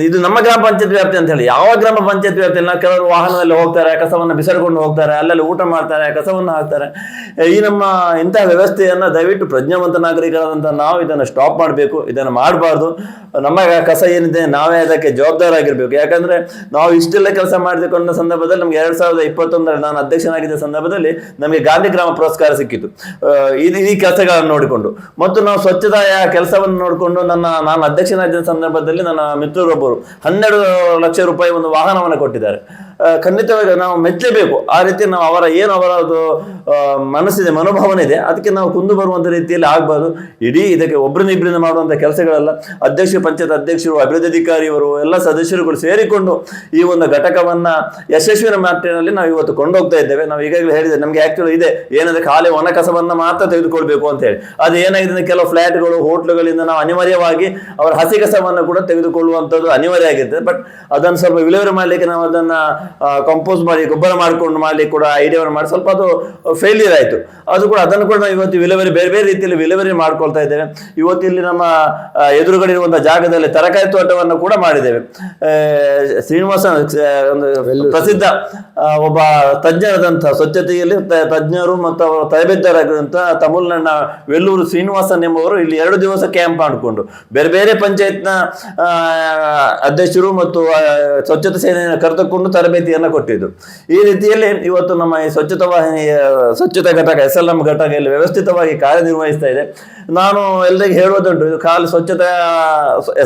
ಇದು ನಮ್ಮ ಗ್ರಾಮ ಪಂಚಾಯತ್ ವ್ಯಾಪ್ತಿ ಅಂತ ಹೇಳಿ, ಯಾವ ಗ್ರಾಮ ಪಂಚಾಯತ್ ವ್ಯಾಪ್ತಿಯಲ್ಲಿ ನಾವು ಕೆಲವರು ವಾಹನದಲ್ಲಿ ಹೋಗ್ತಾರೆ, ಕಸವನ್ನು ಬಿಸಾಡಿಕೊಂಡು ಹೋಗ್ತಾರೆ, ಅಲ್ಲಲ್ಲಿ ಊಟ ಮಾಡ್ತಾರೆ, ಕಸವನ್ನು ಹಾಕ್ತಾರೆ. ಈ ನಮ್ಮ ಇಂತಹ ವ್ಯವಸ್ಥೆಯನ್ನು ದಯವಿಟ್ಟು ಪ್ರಜ್ಞಾವಂತ ನಾಗರಿಕರಾದಂಥ ನಾವು ಇದನ್ನು ಸ್ಟಾಪ್ ಮಾಡಬೇಕು. ಇದನ್ನು ಮಾಡಬಾರ್ದು. ನಮ್ಮ ಕಸ ಏನಿದೆ ನಾವೇ ಅದಕ್ಕೆ ಜವಾಬ್ದಾರಾಗಿರ್ಬೇಕು. ಯಾಕಂದರೆ ನಾವು ಇಷ್ಟೆಲ್ಲ ಕೆಲಸ ಮಾಡಿಕೊಂಡ ಸಂದರ್ಭದಲ್ಲಿ ನಮಗೆ 2021 ನಾನು ಅಧ್ಯಕ್ಷನಾಗಿದ್ದ ಸಂದರ್ಭದಲ್ಲಿ ನಮಗೆ ಗಾಂಧಿ ಗ್ರಾಮ ಪುರಸ್ಕಾರ ಸಿಕ್ಕಿತು ಈ ಕೆಲಸಗಳನ್ನು ನೋಡಿಕೊಂಡು. ಮತ್ತು ನಾವು ಸ್ವಚ್ಛತೆಯ ಕೆಲಸವನ್ನು ನೋಡಿಕೊಂಡು ನಾನು ಅಧ್ಯಕ್ಷನಾಗಿದ್ದ ಸಂದರ್ಭದಲ್ಲಿ ನನ್ನ ಮಿತ್ರರೊಬ್ಬರು 12 ಲಕ್ಷ ರೂಪಾಯಿ ಒಂದು ವಾಹನವನ್ನು ಕೊಟ್ಟಿದ್ದಾರೆ. ಖಂಡಿತವಾಗಿ ನಾವು ಮೆಚ್ಚಲೇಬೇಕು. ಆ ರೀತಿ ನಾವು ಅವರದು ಮನಸ್ಸಿದೆ, ಮನೋಭಾವನೆ ಇದೆ, ಅದಕ್ಕೆ ನಾವು ಕುಂದು ಬರುವಂಥ ರೀತಿಯಲ್ಲಿ ಆಗಬಾರ್ದು. ಇಡೀ ಇದಕ್ಕೆ ಒಬ್ಬರಿಂದ ಮಾಡುವಂಥ ಕೆಲಸಗಳಲ್ಲ. ಪಂಚಾಯತ್ ಅಧ್ಯಕ್ಷರು, ಅಭಿವೃದ್ಧಿ ಅಧಿಕಾರಿಯವರು, ಎಲ್ಲ ಸದಸ್ಯರುಗಳು ಸೇರಿಕೊಂಡು ಈ ಒಂದು ಘಟಕವನ್ನು ಯಶಸ್ವಿನ ಮಾರ್ಟಿನಲ್ಲಿ ನಾವು ಇವತ್ತು ಕೊಂಡೋಗ್ತಾ ಇದ್ದೇವೆ. ನಾವು ಈಗಾಗಲೇ ಹೇಳಿದೆ, ನಮಗೆ ಆ್ಯಕ್ಚುಲಿ ಇದೆ ಏನಂದರೆ ಖಾಲಿ ಒಣ ಕಸವನ್ನು ಮಾತ್ರ ತೆಗೆದುಕೊಳ್ಬೇಕು ಅಂತ ಹೇಳಿ. ಅದು ಏನಾಗಿದೆ, ಕೆಲವು ಫ್ಲ್ಯಾಟ್ಗಳು, ಹೋಟ್ಲುಗಳಿಂದ ನಾವು ಅನಿವಾರ್ಯವಾಗಿ ಅವರ ಹಸಿ ಕಸವನ್ನು ಕೂಡ ತೆಗೆದುಕೊಳ್ಳುವಂಥದ್ದು ಅನಿವಾರ್ಯ ಆಗಿರ್ತದೆ. ಬಟ್ ಅದನ್ನು ಸ್ವಲ್ಪ ವಿಲೇವಾರಿ ಮಾಡಲಿಕ್ಕೆ ನಾವು ಅದನ್ನು ಕಂಪೋಸ್ ಮಾಡಿ ಗೊಬ್ಬರ ಮಾಡಿಕೊಂಡು ಮಾಡಲಿಕ್ಕೆ ಕೂಡ ಐಡಿಯಾವನ್ನು ಮಾಡಿ ಸ್ವಲ್ಪ ಅದು ಫೇಲ್ಯೂರ್ ಆಯಿತು. ಅದನ್ನು ಕೂಡ ನಾವು ಇವತ್ತು ವಿಲೇವಾರಿ ಬೇರೆ ಬೇರೆ ರೀತಿಯಲ್ಲಿ ವಿಲೇವಾರಿ ಮಾಡ್ಕೊಳ್ತಾ ಇದ್ದೇವೆ. ಇವತ್ತು ಇಲ್ಲಿ ನಮ್ಮ ಎದುರುಗಡೆ ಇರುವಂಥ ಜಾಗದಲ್ಲಿ ತರಕಾರಿ ತೋಟವನ್ನು ಕೂಡ ಮಾಡಿದ್ದೇವೆ. ಶ್ರೀನಿವಾಸ ಒಂದು ಪ್ರಸಿದ್ಧ ಒಬ್ಬ ತಜ್ಞರಾದಂಥ ಸ್ವಚ್ಛತೆಯಲ್ಲಿ ತಜ್ಞರು ಮತ್ತು ಅವರ ತರಬೇತರಾಗಿರುವಂಥ ತಮಿಳುನಾಡಿನ ವೆಲ್ಲೂರು ಶ್ರೀನಿವಾಸನ್ ಎಂಬುವರು ಇಲ್ಲಿ 2 ದಿವಸ ಕ್ಯಾಂಪ್ ಮಾಡಿಕೊಂಡು ಬೇರೆ ಬೇರೆ ಪಂಚಾಯತ್ನ ಅಧ್ಯಕ್ಷರು ಮತ್ತು ಸ್ವಚ್ಛತಾ ಸೇನೆಯನ್ನು ಕರೆದುಕೊಂಡು ತರಬೇತಿಯನ್ನು ಕೊಟ್ಟಿದ್ದು. ಈ ರೀತಿಯಲ್ಲಿ ಇವತ್ತು ನಮ್ಮ ಈ ಸ್ವಚ್ಛತಾ ವಾಹಿನಿಯ ಸ್ವಚ್ಛತಾ ಘಟಕ SLM ಘಟಕ ಇಲ್ಲಿ ವ್ಯವಸ್ಥಿತವಾಗಿ ಕಾರ್ಯನಿರ್ವಹಿಸ್ತಾ ಇದೆ. ನಾನು ಎಲ್ಲರಿಗೆ ಹೇಳೋದುಂಟು, ಇದು ಖಾಲಿ ಸ್ವಚ್ಛತಾ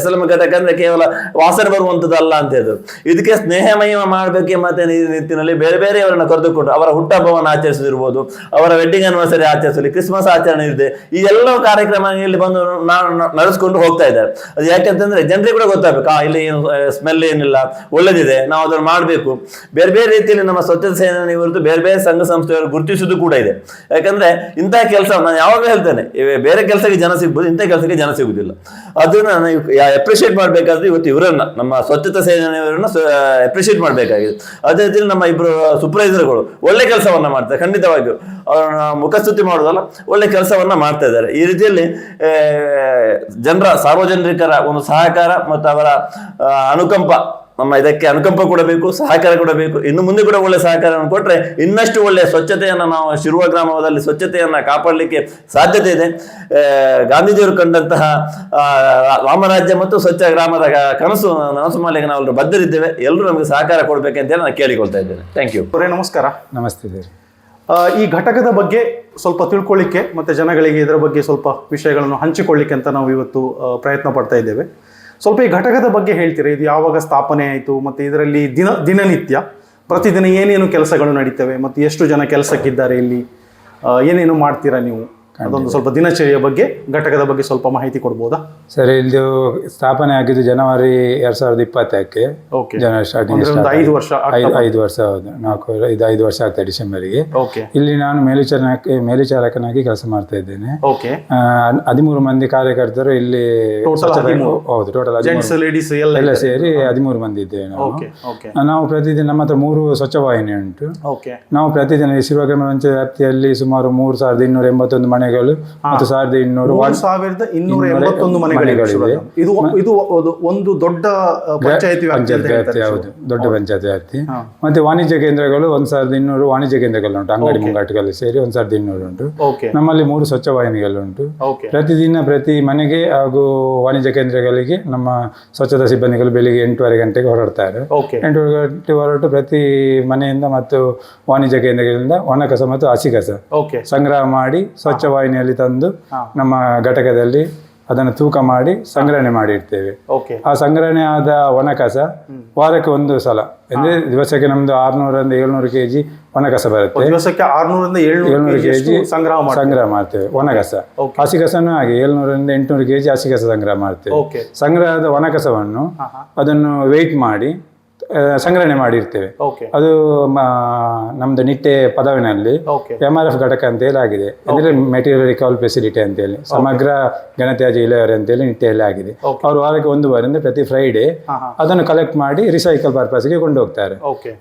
SLM ಘಟಕ ಅಂದರೆ ಕೇವಲ ವಾಸನೆ ಬರುವಂಥದ್ದಲ್ಲ ಅಂತ ಹೇಳಿದ್ರು. ಇದಕ್ಕೆ ಸ್ನೇಹಮಯ ಮಾಡಬೇಕೆ ಮತ್ತೆ ಈ ನಿಟ್ಟಿನಲ್ಲಿ ಬೇರೆ ಬೇರೆಯವರನ್ನು ಕರೆದುಕೊಂಡು ಅವರ ಹುಟ್ಟಹಬ್ಬವನ್ನು ಆಚರಿಸಿದಿರ್ಬೋದು, ಅವರ ವೆಡ್ಡಿಂಗ್ ಆನಿವರ್ಸರಿ ಆಚರಿಸಲಿ, ಕ್ರಿಸ್ಮಸ್ ಆಚರಣೆ ಇದೆ, ಈ ಎಲ್ಲ ಕಾರ್ಯಕ್ರಮ ಇಲ್ಲಿ ಬಂದು ನಡೆಸ್ಕೊಂಡು ಹೋಗ್ತಾ ಇದ್ದಾರೆ. ಅದು ಯಾಕೆಂತಂದ್ರೆ ಜನರಿಗೆ ಕೂಡ ಗೊತ್ತಾಗಬೇಕು, ಇಲ್ಲಿ ಏನು ಸ್ಮೆಲ್ ಏನಿಲ್ಲ, ಒಳ್ಳೇದಿದೆ, ನಾವು ಅದನ್ನು ಮಾಡಬೇಕು. ಬೇರೆ ಬೇರೆ ರೀತಿಯಲ್ಲಿ ನಮ್ಮ ಸ್ವಚ್ಛತಾ ಸೇನೆ ಇವರದ್ದು ಬೇರೆ ಬೇರೆ ಸಂಘ ಸಂಸ್ಥೆಗಳು ಗುರುತಿಸುವುದು ಕೂಡ ಇದೆ. ಯಾಕಂದ್ರೆ ಇಂತಹ ಕೆಲಸ ನಾನು ಯಾವಾಗ ಹೇಳ್ತೇನೆ, ಬೇರೆ ಕೆಲಸಕ್ಕೆ ಜನ ಸಿಗ್ಬೋದು, ಇಂಥ ಕೆಲಸಕ್ಕೆ ಜನ ಸಿಗುದಿಲ್ಲ. ಅದನ್ನ ನಾವು ಅಪ್ರಿಷಿಯೇಟ್ ಮಾಡಬೇಕಾದ್ರೆ ಇವತ್ತು ಇವರನ್ನ, ನಮ್ಮ ಸ್ವಚ್ಛತಾ ಸೇನೆಯವರನ್ನ ಅಪ್ರಿಷಿಯೇಟ್ ಮಾಡಬೇಕಾಗಿದೆ. ಅದೇ ರೀತಿ ನಮ್ಮ ಇಬ್ರು ಸೂಪರ್ವೈಸರ್ಗಳು ಒಳ್ಳೆ ಕೆಲಸವನ್ನ ಮಾಡ್ತಾರೆ, ಖಂಡಿತವಾಗಿಯೂ ಅವರ ಮುಖಸ್ತುತಿ ಮಾಡೋದಲ್ಲ, ಒಳ್ಳೆ ಕೆಲಸವನ್ನ ಮಾಡ್ತಾ ಇದ್ದಾರೆ. ಈ ರೀತಿಯಲ್ಲಿ ಸಾರ್ವಜನಿಕರ ಒಂದು ಸಹಕಾರ ಮತ್ತು ಅವರ ಅನುಕಂಪ, ನಮ್ಮ ಇದಕ್ಕೆ ಅನುಕಂಪ ಕೊಡಬೇಕು, ಸಹಕಾರ ಕೊಡಬೇಕು. ಇನ್ನು ಮುಂದೆ ಕೂಡ ಒಳ್ಳೆ ಸಹಕಾರವನ್ನು ಕೊಟ್ಟರೆ ಇನ್ನಷ್ಟು ಒಳ್ಳೆಯ ಸ್ವಚ್ಛತೆಯನ್ನು ನಾವು ಶಿರುವ ಗ್ರಾಮದಲ್ಲಿ ಸ್ವಚ್ಛತೆಯನ್ನು ಕಾಪಾಡಲಿಕ್ಕೆ ಸಾಧ್ಯತೆ ಇದೆ. ಗಾಂಧೀಜಿಯವರು ಕಂಡಂತಹ ರಾಮರಾಜ್ಯ ಮತ್ತು ಸ್ವಚ್ಛ ಗ್ರಾಮದ ನನಸು ಮಾಡಲಿಕ್ಕೆ ನಾವು ಬದ್ಧರಿದ್ದೇವೆ. ಎಲ್ಲರೂ ನಮಗೆ ಸಹಕಾರ ಕೊಡಬೇಕಂತೇಳಿ ನಾನು ಕೇಳಿಕೊಳ್ತಾ ಇದ್ದೇನೆ. Thank you. ನಮಸ್ಕಾರ. ನಮಸ್ತೆ ಸರ್. ಈ ಘಟಕದ ಬಗ್ಗೆ ಸ್ವಲ್ಪ ತಿಳ್ಕೊಳ್ಳಿಕ್ಕೆ ಮತ್ತು ಜನಗಳಿಗೆ ಇದರ ಬಗ್ಗೆ ಸ್ವಲ್ಪ ವಿಷಯಗಳನ್ನು ಹಂಚಿಕೊಳ್ಳಿಕ್ಕೆ ಅಂತ ನಾವು ಇವತ್ತು ಪ್ರಯತ್ನ ಪಡ್ತಾ ಇದ್ದೇವೆ. ಸ್ವಲ್ಪ ಈ ಘಟಕದ ಬಗ್ಗೆ ಹೇಳ್ತೀರಾ? ಇದು ಯಾವಾಗ ಸ್ಥಾಪನೆ ಆಯಿತು ಮತ್ತು ಇದರಲ್ಲಿ ದಿನನಿತ್ಯ ಪ್ರತಿದಿನ ಏನೇನು ಕೆಲಸಗಳು ನಡೀತವೆ ಮತ್ತು ಎಷ್ಟು ಜನ ಕೆಲಸಕ್ಕಿದ್ದಾರೆ ಇಲ್ಲಿ, ಏನೇನು ಮಾಡ್ತೀರಾ ನೀವು? ಅದೊಂದು ಸ್ವಲ್ಪ ದಿನಚರಿಯ ಬಗ್ಗೆ, ಘಟಕದ ಬಗ್ಗೆ ಸ್ವಲ್ಪ ಮಾಹಿತಿ ಕೊಡ್ಬೋದಾ? ಸರ್, ಇದು ಸ್ಥಾಪನೆ ಆಗಿದ್ದು ಜನವರಿ 2020ಕ್ಕೆ. ಜನವರಿ ಸ್ಟಾರ್ಟಿಂಗ್ 5 ವರ್ಷ. 5 ವರ್ಷ. ಹೌದು, 5 ವರ್ಷ ಆಗ್ತದೆ ಡಿಸೆಂಬರ್ಗೆ. ಓಕೆ. ಇಲ್ಲಿ ನಾನು ಮೇಲ್ವಿಚಾರಕನಾಗಿ ಕೆಲಸ ಮಾಡ್ತಾ ಇದ್ದೇನೆ. ಓಕೆ. 13 ಮಂದಿ ಕಾರ್ಯಕರ್ತರು ಇಲ್ಲಿ. ಹೌದು, ಟೋಟಲ್ ಜೆಂಟ್ಸ್ ಲೇಡೀಸ್ ಎಲ್ಲ ಸೇರಿ 13 ಮಂದಿ ಇದ್ದೇವೆ ನಾವು. ನಾವು ಪ್ರತಿದಿನ ನಮ್ಮ ಹತ್ರ 3 ಸ್ವಚ್ಛ ವಾಹಿನಿ ಉಂಟು. ನಾವು ಪ್ರತಿದಿನ ಶಿರುವ ಗ್ರಾಮ ಪಂಚಾಯತ್ ವ್ಯಾಪ್ತಿಯಲ್ಲಿ ಸುಮಾರು 3281 ಮನೆಗಳು ಮತ್ತು 1281 ಮನೆಗಳಿವೆ. ಇದು ಒಂದು ದೊಡ್ಡ ಪಂಚಾಯತಿ ವ್ಯಾಪ್ತಿ. ಹೌದು, ದೊಡ್ಡ ಪಂಚಾಯತ್ ವ್ಯಾಪ್ತಿ. ಮತ್ತೆ ವಾಣಿಜ್ಯ ಕೇಂದ್ರಗಳು 1200 ವಾಣಿಜ್ಯ ಕೇಂದ್ರಗಳು ಉಂಟು. ಅಂಗಡಿ ಮುಂಗಟ್ಟುಗಳು ಸೇರಿ 1200 ಉಂಟು. ನಮ್ಮಲ್ಲಿ 3 ಸ್ವಚ್ಛ ವಾಹಿನಿಗಳು ಉಂಟು. ಪ್ರತಿದಿನ ಪ್ರತಿ ಮನೆಗೆ ಹಾಗೂ ವಾಣಿಜ್ಯ ಕೇಂದ್ರಗಳಿಗೆ ನಮ್ಮ ಸ್ವಚ್ಛತಾ ಸಿಬ್ಬಂದಿಗಳು ಬೆಳಿಗ್ಗೆ 8:30 ಗಂಟೆಗೆ ಹೊರಡ್ತಾರೆ. 8 ಗಂಟೆ ಹೊರಟು ಪ್ರತಿ ಮನೆಯಿಂದ ಮತ್ತು ವಾಣಿಜ್ಯ ಕೇಂದ್ರಗಳಿಂದ ಒಣ ಕಸ ಮತ್ತು ಹಸಿ ಕಸ ಸಂಗ್ರಹ ಮಾಡಿ ಸ್ವಚ್ಛ ವಾಹಿನಿಯಲ್ಲಿ ತಂದು ನಮ್ಮ ಘಟಕದಲ್ಲಿ ಅದನ್ನು ತೂಕ ಮಾಡಿ ಸಂಗ್ರಹಣೆ ಮಾಡಿರ್ತೇವೆ. ಆ ಸಂಗ್ರಹಣೆ ಆದ ಒಣ ಕಸ ವಾರಕ್ಕೆ 1 ಸಲ, ಅಂದ್ರೆ ದಿವಸಕ್ಕೆ ನಮ್ದು 600-700 kg ಒಣ ಕಸ ಬರುತ್ತೆ. ದಿವಸಕ್ಕೆ 600-700 kg ಸಂಗ್ರಹ ಮಾಡ್ತೇವೆ ಒಣ ಕಸ. ಹಸಿ ಕಸನೂ ಹಾಗೆ 700-800 kg ಹಸಿ ಕಸ ಸಂಗ್ರಹ ಮಾಡ್ತೇವೆ. ಸಂಗ್ರಹದ ಒಣ ಕಸವನ್ನು ಅದನ್ನು ವೆಯ್ಟ್ ಮಾಡಿ ಸಂಗ್ರಹಣೆ ಮಾಡಿರ್ತೇವೆ. ಅದು ನಮ್ದು ನಿಟ್ಟೆ ಪದವಿನಲ್ಲಿ MRF ಘಟಕ ಅಂತ ಹೇಳಿ ಆಗಿದೆ, ಅಂದ್ರೆ ಮೆಟೀರಿಯಲ್ ರಿಕವರಿ ಫೆಸಿಲಿಟಿ ಅಂತ ಹೇಳಿ, ಸಮಗ್ರ ಘನತ್ಯಾಜ್ಯ ವಿಲೇವಾರಿ ಅಂತ ಹೇಳಿ ನಿಟ್ಟೆಯಲ್ಲಿ ಆಗಿದೆ. ಅವರು ವಾರಕ್ಕೆ 1 ಬಾರಿ ಅಂದ್ರೆ ಪ್ರತಿ ಫ್ರೈಡೆ ಅದನ್ನು ಕಲೆಕ್ಟ್ ಮಾಡಿ ರಿಸೈಕಲ್ ಪರ್ಪಸ್ಗೆ ಕೊಂಡು ಹೋಗ್ತಾರೆ.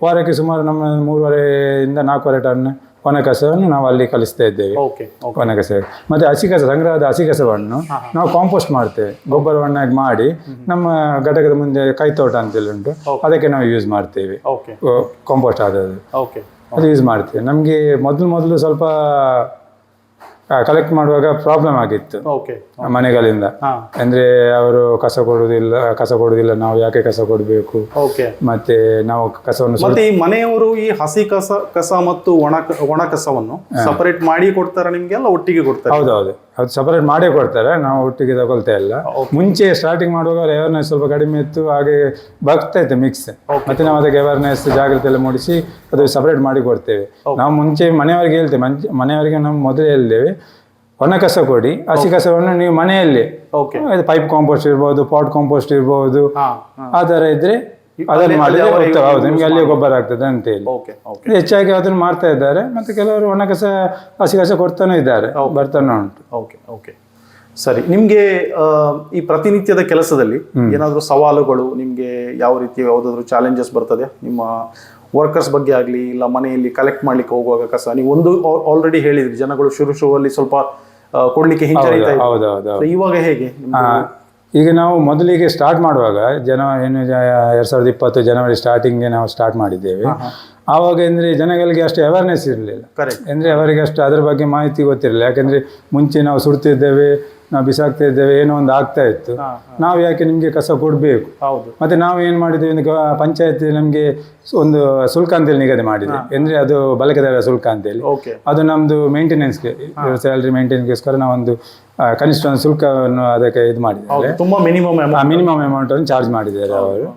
ವಾರಕ್ಕೆ ಸುಮಾರು ನಮ್ಮ 3.5-4 ಟನ್ ಒಣ ಕಸವನ್ನು ನಾವು ಅಲ್ಲಿ ಕಲಿಸ್ತಾ ಇದ್ದೇವೆ. ಒಣ ಕಸ ಮತ್ತೆ ಹಸಿ ಕಸ, ಸಂಗ್ರಹದ ಹಸಿ ಕಸವನ್ನು ನಾವು ಕಾಂಪೋಸ್ಟ್ ಮಾಡ್ತೇವೆ, ಗೊಬ್ಬರವನ್ನಾಗಿ ಮಾಡಿ ನಮ್ಮ ಘಟಕದ ಮುಂದೆ ಕೈತೋಟ ಅಂತೇಳಿ ಉಂಟು, ಅದಕ್ಕೆ ನಾವು ಯೂಸ್ ಮಾಡ್ತೇವೆ. ಕಾಂಪೋಸ್ಟ್ ಆದದ್ದು ಅದು ಯೂಸ್ ಮಾಡ್ತೇವೆ. ನಮಗೆ ಮೊದಲು ಸ್ವಲ್ಪ ಕಲೆಕ್ಟ್ ಮಾಡುವಾಗ ಪ್ರಾಬ್ಲಮ್ ಆಗಿತ್ತು ಮನೆಗಳಿಂದ. ಅಂದ್ರೆ ಅವರು ಕಸ ಕೊಡುದಿಲ್ಲ, ನಾವು ಯಾಕೆ ಕಸ ಕೊಡಬೇಕು, ಮತ್ತೆ ನಾವು ಕಸವನ್ನು ಮತ್ತೆ ಈ ಮನೆಯವರು ಈ ಹಸಿ ಕಸ ಮತ್ತು ಒಣ ಕಸವನ್ನು ಸಪರೇಟ್ ಮಾಡಿ ಕೊಡ್ತಾರೆ ನಿಮ್ಗೆ, ಎಲ್ಲ ಒಟ್ಟಿಗೆ ಕೊಡ್ತಾರೆ? ಹೌದೌದು, ಅದು ಸಪರೇಟ್ ಮಾಡೇ ಕೊಡ್ತಾರೆ, ನಾವು ಒಟ್ಟಿಗೆ ತಗೊಳ್ತಾ ಇಲ್ಲ. ಮುಂಚೆ ಸ್ಟಾರ್ಟಿಂಗ್ ಮಾಡುವಾಗ ಅವೇರ್ನೆಸ್ ಸ್ವಲ್ಪ ಕಡಿಮೆ ಇತ್ತು, ಹಾಗೆ ಬರ್ತಾ ಇತ್ತು ಮಿಕ್ಸ್. ಮತ್ತೆ ನಾವು ಅದಕ್ಕೆ ಅವೇರ್ನೆಸ್ ಜಾಗೃತಿ ಎಲ್ಲ ಮೂಡಿಸಿ ಅದು ಸಪರೇಟ್ ಮಾಡಿ ಕೊಡ್ತೇವೆ. ನಾವು ಮುಂಚೆ ಮನೆಯವರಿಗೆ ಹೇಳ್ತೇವೆ, ಮನೆಯವರಿಗೆ ನಾವು ಮೊದಲೇ ಹೇಳಿದ್ದೇವೆ, ಒಣ ಕಸ ಕೊಡಿ, ಹಸಿ ಕಸವನ್ನು ನೀವು ಮನೆಯಲ್ಲಿ ಪೈಪ್ ಕಾಂಪೋಸ್ಟ್ ಇರ್ಬೋದು, ಪಾಟ್ ಕಾಂಪೋಸ್ಟ್ ಇರ್ಬೋದು, ಆ ಥರ ಇದ್ರೆ ಅದನ್ನು ಮಾಡಿದ್ರೆ ಹೌದು ನಿಮ್ಗೆ ಅಲ್ಲಿಯೇ ಗೊಬ್ಬರ ಆಗ್ತದೆ ಅಂತ ಹೇಳಿ ಹೆಚ್ಚಾಗಿ ಅದನ್ನು ಮಾಡ್ತಾ ಇದ್ದಾರೆ. ಮತ್ತೆ ಕೆಲವರು ಒಣ ಕಸ ಹಸಿ ಕಸ ಕೊಡ್ತಾನೂ ಇದ್ದಾರೆ, ಬರ್ತಾನೆ ಉಂಟು. ಸರಿ, ನಿಮ್ಗೆ ಈ ಪ್ರತಿನಿತ್ಯದ ಕೆಲಸದಲ್ಲಿ ಏನಾದರೂ ಸವಾಲುಗಳು, ನಿಮ್ಗೆ ಯಾವ ರೀತಿ ಯಾವುದಾದ್ರು ಚಾಲೆಂಜಸ್ ಬರ್ತದೆ ನಿಮ್ಮ ವರ್ಕರ್ಸ್ ಬಗ್ಗೆ ಆಗಲಿ, ಇಲ್ಲ ಮನೆಯಲ್ಲಿ ಕಲೆಕ್ಟ್ ಮಾಡ್ಲಿಕ್ಕೆ ಹೋಗುವಾಗ ಕಸ? ನೀವು ಒಂದು ಆಲ್ರೆಡಿ ಹೇಳಿದ್ರಿ, ಜನಗಳು ಶುರುವಲ್ಲಿ ಸ್ವಲ್ಪ ಕೊಡ್ಲಿಕ್ಕೆ ಹಿಂಜರಿತಾ ಇದ್ರು, ಇವಾಗ ಹೇಗೆ? ಈಗ ನಾವು ಮೊದಲಿಗೆ ಸ್ಟಾರ್ಟ್ ಮಾಡುವಾಗ 2020 ಜನವರಿ ಸ್ಟಾರ್ಟಿಂಗ್ಗೆ ನಾವು ಸ್ಟಾರ್ಟ್ ಮಾಡಿದ್ದೇವೆ. ಆವಾಗ ಅಂದರೆ ಜನಗಳಿಗೆ ಅಷ್ಟು ಅವೇರ್ನೆಸ್ ಇರಲಿಲ್ಲ, ಅಂದರೆ ಅವರಿಗೆ ಅಷ್ಟು ಅದರ ಬಗ್ಗೆ ಮಾಹಿತಿ ಗೊತ್ತಿರಲಿಲ್ಲ. ಯಾಕೆಂದರೆ ಮುಂಚೆ ನಾವು ಸುಡ್ತಿದ್ದೇವೆ, ನಾವು ಬಿಸಾಕ್ತಾ ಇದ್ದೇವೆ, ಏನೋ ಒಂದು ಆಗ್ತಾ ಇತ್ತು, ನಾವು ಯಾಕೆ ನಿಮಗೆ ಕಸ ಕೊಡಬೇಕು. ಮತ್ತು ನಾವು ಏನು ಮಾಡಿದ್ದೇವೆ, ಪಂಚಾಯತ್ ನಮಗೆ ಒಂದು ಶುಲ್ಕ ಅಂತೇಳಿ ನಿಗದಿ ಮಾಡಿದೆ, ಅಂದರೆ ಅದು ಬಳಕೆದಾರರ ಶುಲ್ಕ ಅಂತೇಳಿ. ಅದು ನಮ್ಮದು ಮೇಂಟೆನೆನ್ಸ್ಗೆ, ಸ್ಯಾಲ್ರಿ ಮೇಂಟೆನೆನ್ಸ್ಗೋಸ್ಕರ ನಾವೊಂದು ಕನಿಷ್ಠ ಒಂದು ಶುಲ್ಕವನ್ನು ಅದಕ್ಕೆ ಇದು ಮಾಡಿದ್ದಾರೆ. ತುಂಬ ಮಿನಿಮಮ್ ಅಮೌಂಟನ್ನು ಚಾರ್ಜ್ ಮಾಡಿದ್ದಾರೆ ಅವರು.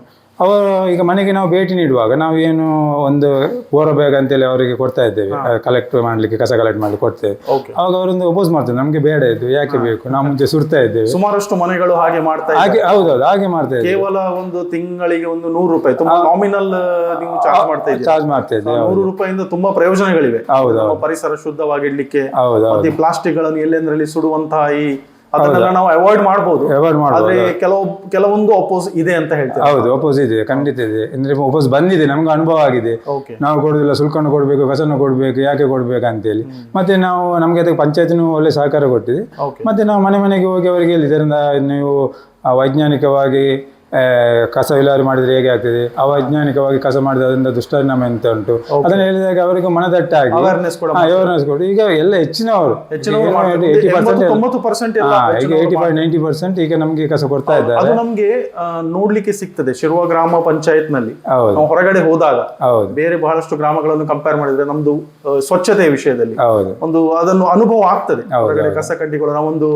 ಅವರು ಈಗ ಮನೆಗೆ ನಾವು ಭೇಟಿ ನೀಡುವಾಗ ನಾವು ಏನು ಒಂದು ಬೋರ ಬ್ಯಾಗ್ ಅಂತೇಳಿ ಅವರಿಗೆ ಕೊಡ್ತಾ ಇದ್ದೇವೆ, ಕಲೆಕ್ಟ್ ಮಾಡಲಿಕ್ಕೆ, ಕಸ ಕಲೆಕ್ಟ್ ಮಾಡಲಿಕ್ಕೆ ಕೊಡ್ತೇವೆ. ಅವಾಗ ಅವರೊಂದು ಅಪೋಸ್ ಮಾಡ್ತಾರೆ, ನಮಗೆ ಬೇಡ ಇದು, ಯಾಕೆ ಬೇಕು, ನಾವು ಮುಂಚೆ ಸುಡ್ತಾ ಇದ್ದೇವೆ. ಸುಮಾರಷ್ಟು ಮನೆಗಳು ಹಾಗೆ ಮಾಡ್ತಾ ಹಾಗೆ ಹೌದೌದು ಹಾಗೆ ಮಾಡ್ತಾ ಇದ್ದೇವೆ. ಕೇವಲ ಒಂದು ತಿಂಗಳಿಗೆ ಒಂದು 100 ರೂಪಾಯಿ ತುಂಬಾ ನಾಮಿನಲ್ ನೀವು ಚಾರ್ಜ್ ಮಾಡ್ತಾ ಇದ್ದೀವಿ. ಚಾರ್ಜ್ ಮಾಡ್ತಾ ಇದ್ದೇವೆ. 100 ರೂಪಾಯಿಂದ ತುಂಬಾ ಪ್ರಯೋಜನಗಳಿವೆ. ಹೌದು ಪರಿಸರ ಶುದ್ಧವಾಗಿಡ್ಲಿಕ್ಕೆ, ಹೌದು ಪ್ಲಾಸ್ಟಿಕ್ ಗಳನ್ನು ಎಲ್ಲೆಂದ್ರಲ್ಲಿ ಸುಡುವಂತಹ ಅದನ್ನೆಲ್ಲ ನಾವು ಅವಾಯ್ಡ್ ಮಾಡಬಹುದು. ಆದ್ರೆ ಕೆಲವೊಂದು ಅಪೋಸ್ ಇದೆ ಅಂತ ಹೇಳ್ತೇವೆ. ಹೌದು ಅಪೋಸ್ ಇದೆ, ಖಂಡಿತ ಇದೆ. ಅಂದ್ರೆ ಅಪೋಸ್ ಬಂದಿದೆ, ನಮ್ಗೆ ಅನುಭವ ಆಗಿದೆ. ನಾವು ಕೊಡುದಿಲ್ಲ, ಶುಲ್ಕನ್ನು ಕೊಡ್ಬೇಕು, ಕಸನ್ನು ಕೊಡ್ಬೇಕು, ಯಾಕೆ ಕೊಡ್ಬೇಕು ಅಂತೇಳಿ. ಮತ್ತೆ ನಾವು ನಮ್ಗೆ ಅದಕ್ಕೆ ಪಂಚಾಯತ್ನು ಒಳ್ಳೆ ಸಹಕಾರ ಕೊಟ್ಟಿದೆ. ಮತ್ತೆ ನಾವು ಮನೆ ಮನೆಗೆ ಹೋಗಿ ಅವರಿಗೆ ಹೇಳಿ, ಇದರಿಂದ ನೀವು ವೈಜ್ಞಾನಿಕವಾಗಿ ಕಸ ವಿಲೇವಾರಿ ಮಾಡಿದ್ರೆ ಹೇಗೆ ಆಗ್ತದೆ, ಅವೈಜ್ಞಾನಿಕವಾಗಿ ಕಸ ಮಾಡಿದ್ರೆ ಅದರಿಂದ ದುಷ್ಪರಿಣಾಮ ಎಂತ ಉಂಟು ಅದನ್ನು ಹೇಳಿದಾಗ ಅವರಿಗೆ ಮನದಟ್ಟಾಗಿ ಅವೇರ್ನೆಸ್ ಕೊಡಿ. ಈಗ ಎಲ್ಲ ಹೆಚ್ಚಿನವರು 85-90% ಈಗ ನಮ್ಗೆ ಕಸ ಕೊಡ್ತಾ ಇದ್ದಾರೆ. ಅದು ನಮ್ಗೆ ನೋಡ್ಲಿಕ್ಕೆ ಸಿಗ್ತದೆ ಶಿರುವ ಗ್ರಾಮ ಪಂಚಾಯತ್ ನಲ್ಲಿ. ನಾವು ಹೊರಗಡೆ ಹೋದಾಗ ಬೇರೆ ಬಹಳಷ್ಟು ಗ್ರಾಮಗಳನ್ನು ಕಂಪೇರ್ ಮಾಡಿದ್ರೆ ನಮ್ದು ಸ್ವಚ್ಛತೆಯ ವಿಷಯದಲ್ಲಿ ಒಂದು ಅದನ್ನು ಅನುಭವ ಆಗ್ತದೆ. ಹೊರಗಡೆ ಕಸ ಕಡ್ಡಿಗಳು ನಾವೊಂದು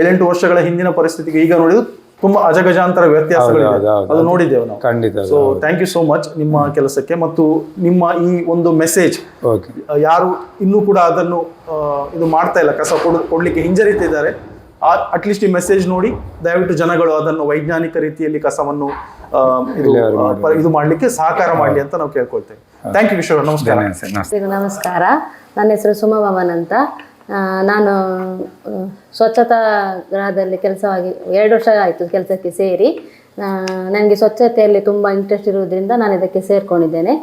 7-8 ವರ್ಷಗಳ ಹಿಂದಿನ ಪರಿಸ್ಥಿತಿಗೆ ಈಗ ನೋಡಿದ್ರು ತುಂಬಾ ಅಜಗಜಾಂತರ ವ್ಯತ್ಯಾಸಗಳಿದೆ, ಅದು ನೋಡಿದ್ದೇವೆ ನಾವು. ಖಂಡಿತ. So thank you so much ನಿಮ್ಮ ಕೆಲಸಕ್ಕೆ ಮತ್ತು ನಿಮ್ಮ ಈ ಒಂದು ಮೆಸೇಜ್. ಯಾರು ಇನ್ನೂ ಕೂಡ ಅದನ್ನು ಇದು ಮಾಡ್ತಾ ಇಲ್ಲ, ಕಸ ಕೊಡ್ಲಿಕ್ಕೆ ಹಿಂಜರಿತಿದ್ದಾರೆ, ಅಟ್ಲೀಸ್ಟ್ ಈ ಮೆಸೇಜ್ ನೋಡಿ ದಯವಿಟ್ಟು ಜನಗಳು ಅದನ್ನು ವೈಜ್ಞಾನಿಕ ರೀತಿಯಲ್ಲಿ ಕಸವನ್ನು ಇದು ಮಾಡ್ಲಿಕ್ಕೆ ಸಹಕಾರ ಮಾಡಲಿ ಅಂತ ನಾವು ಕೇಳ್ಕೊಳ್ತೇವೆ. Thank you Kishore. ನಮಸ್ಕಾರ. ನಮಸ್ಕಾರ, ನನ್ನ ಹೆಸರು ಸುಮಾ ಭವನ್ ಅಂತ. ನಾನು ಸ್ವಚ್ಛತಾ ಗೃಹದಲ್ಲಿ ಕೆಲಸವಾಗಿ 2 ವರ್ಷ ಆಯಿತು ಕೆಲಸಕ್ಕೆ ಸೇರಿ. ನನಗೆ ಸ್ವಚ್ಛತೆಯಲ್ಲಿ ತುಂಬ ಇಂಟ್ರೆಸ್ಟ್ ಇರುವುದರಿಂದ ನಾನು ಇದಕ್ಕೆ ಸೇರಿಕೊಂಡಿದ್ದೇನೆ.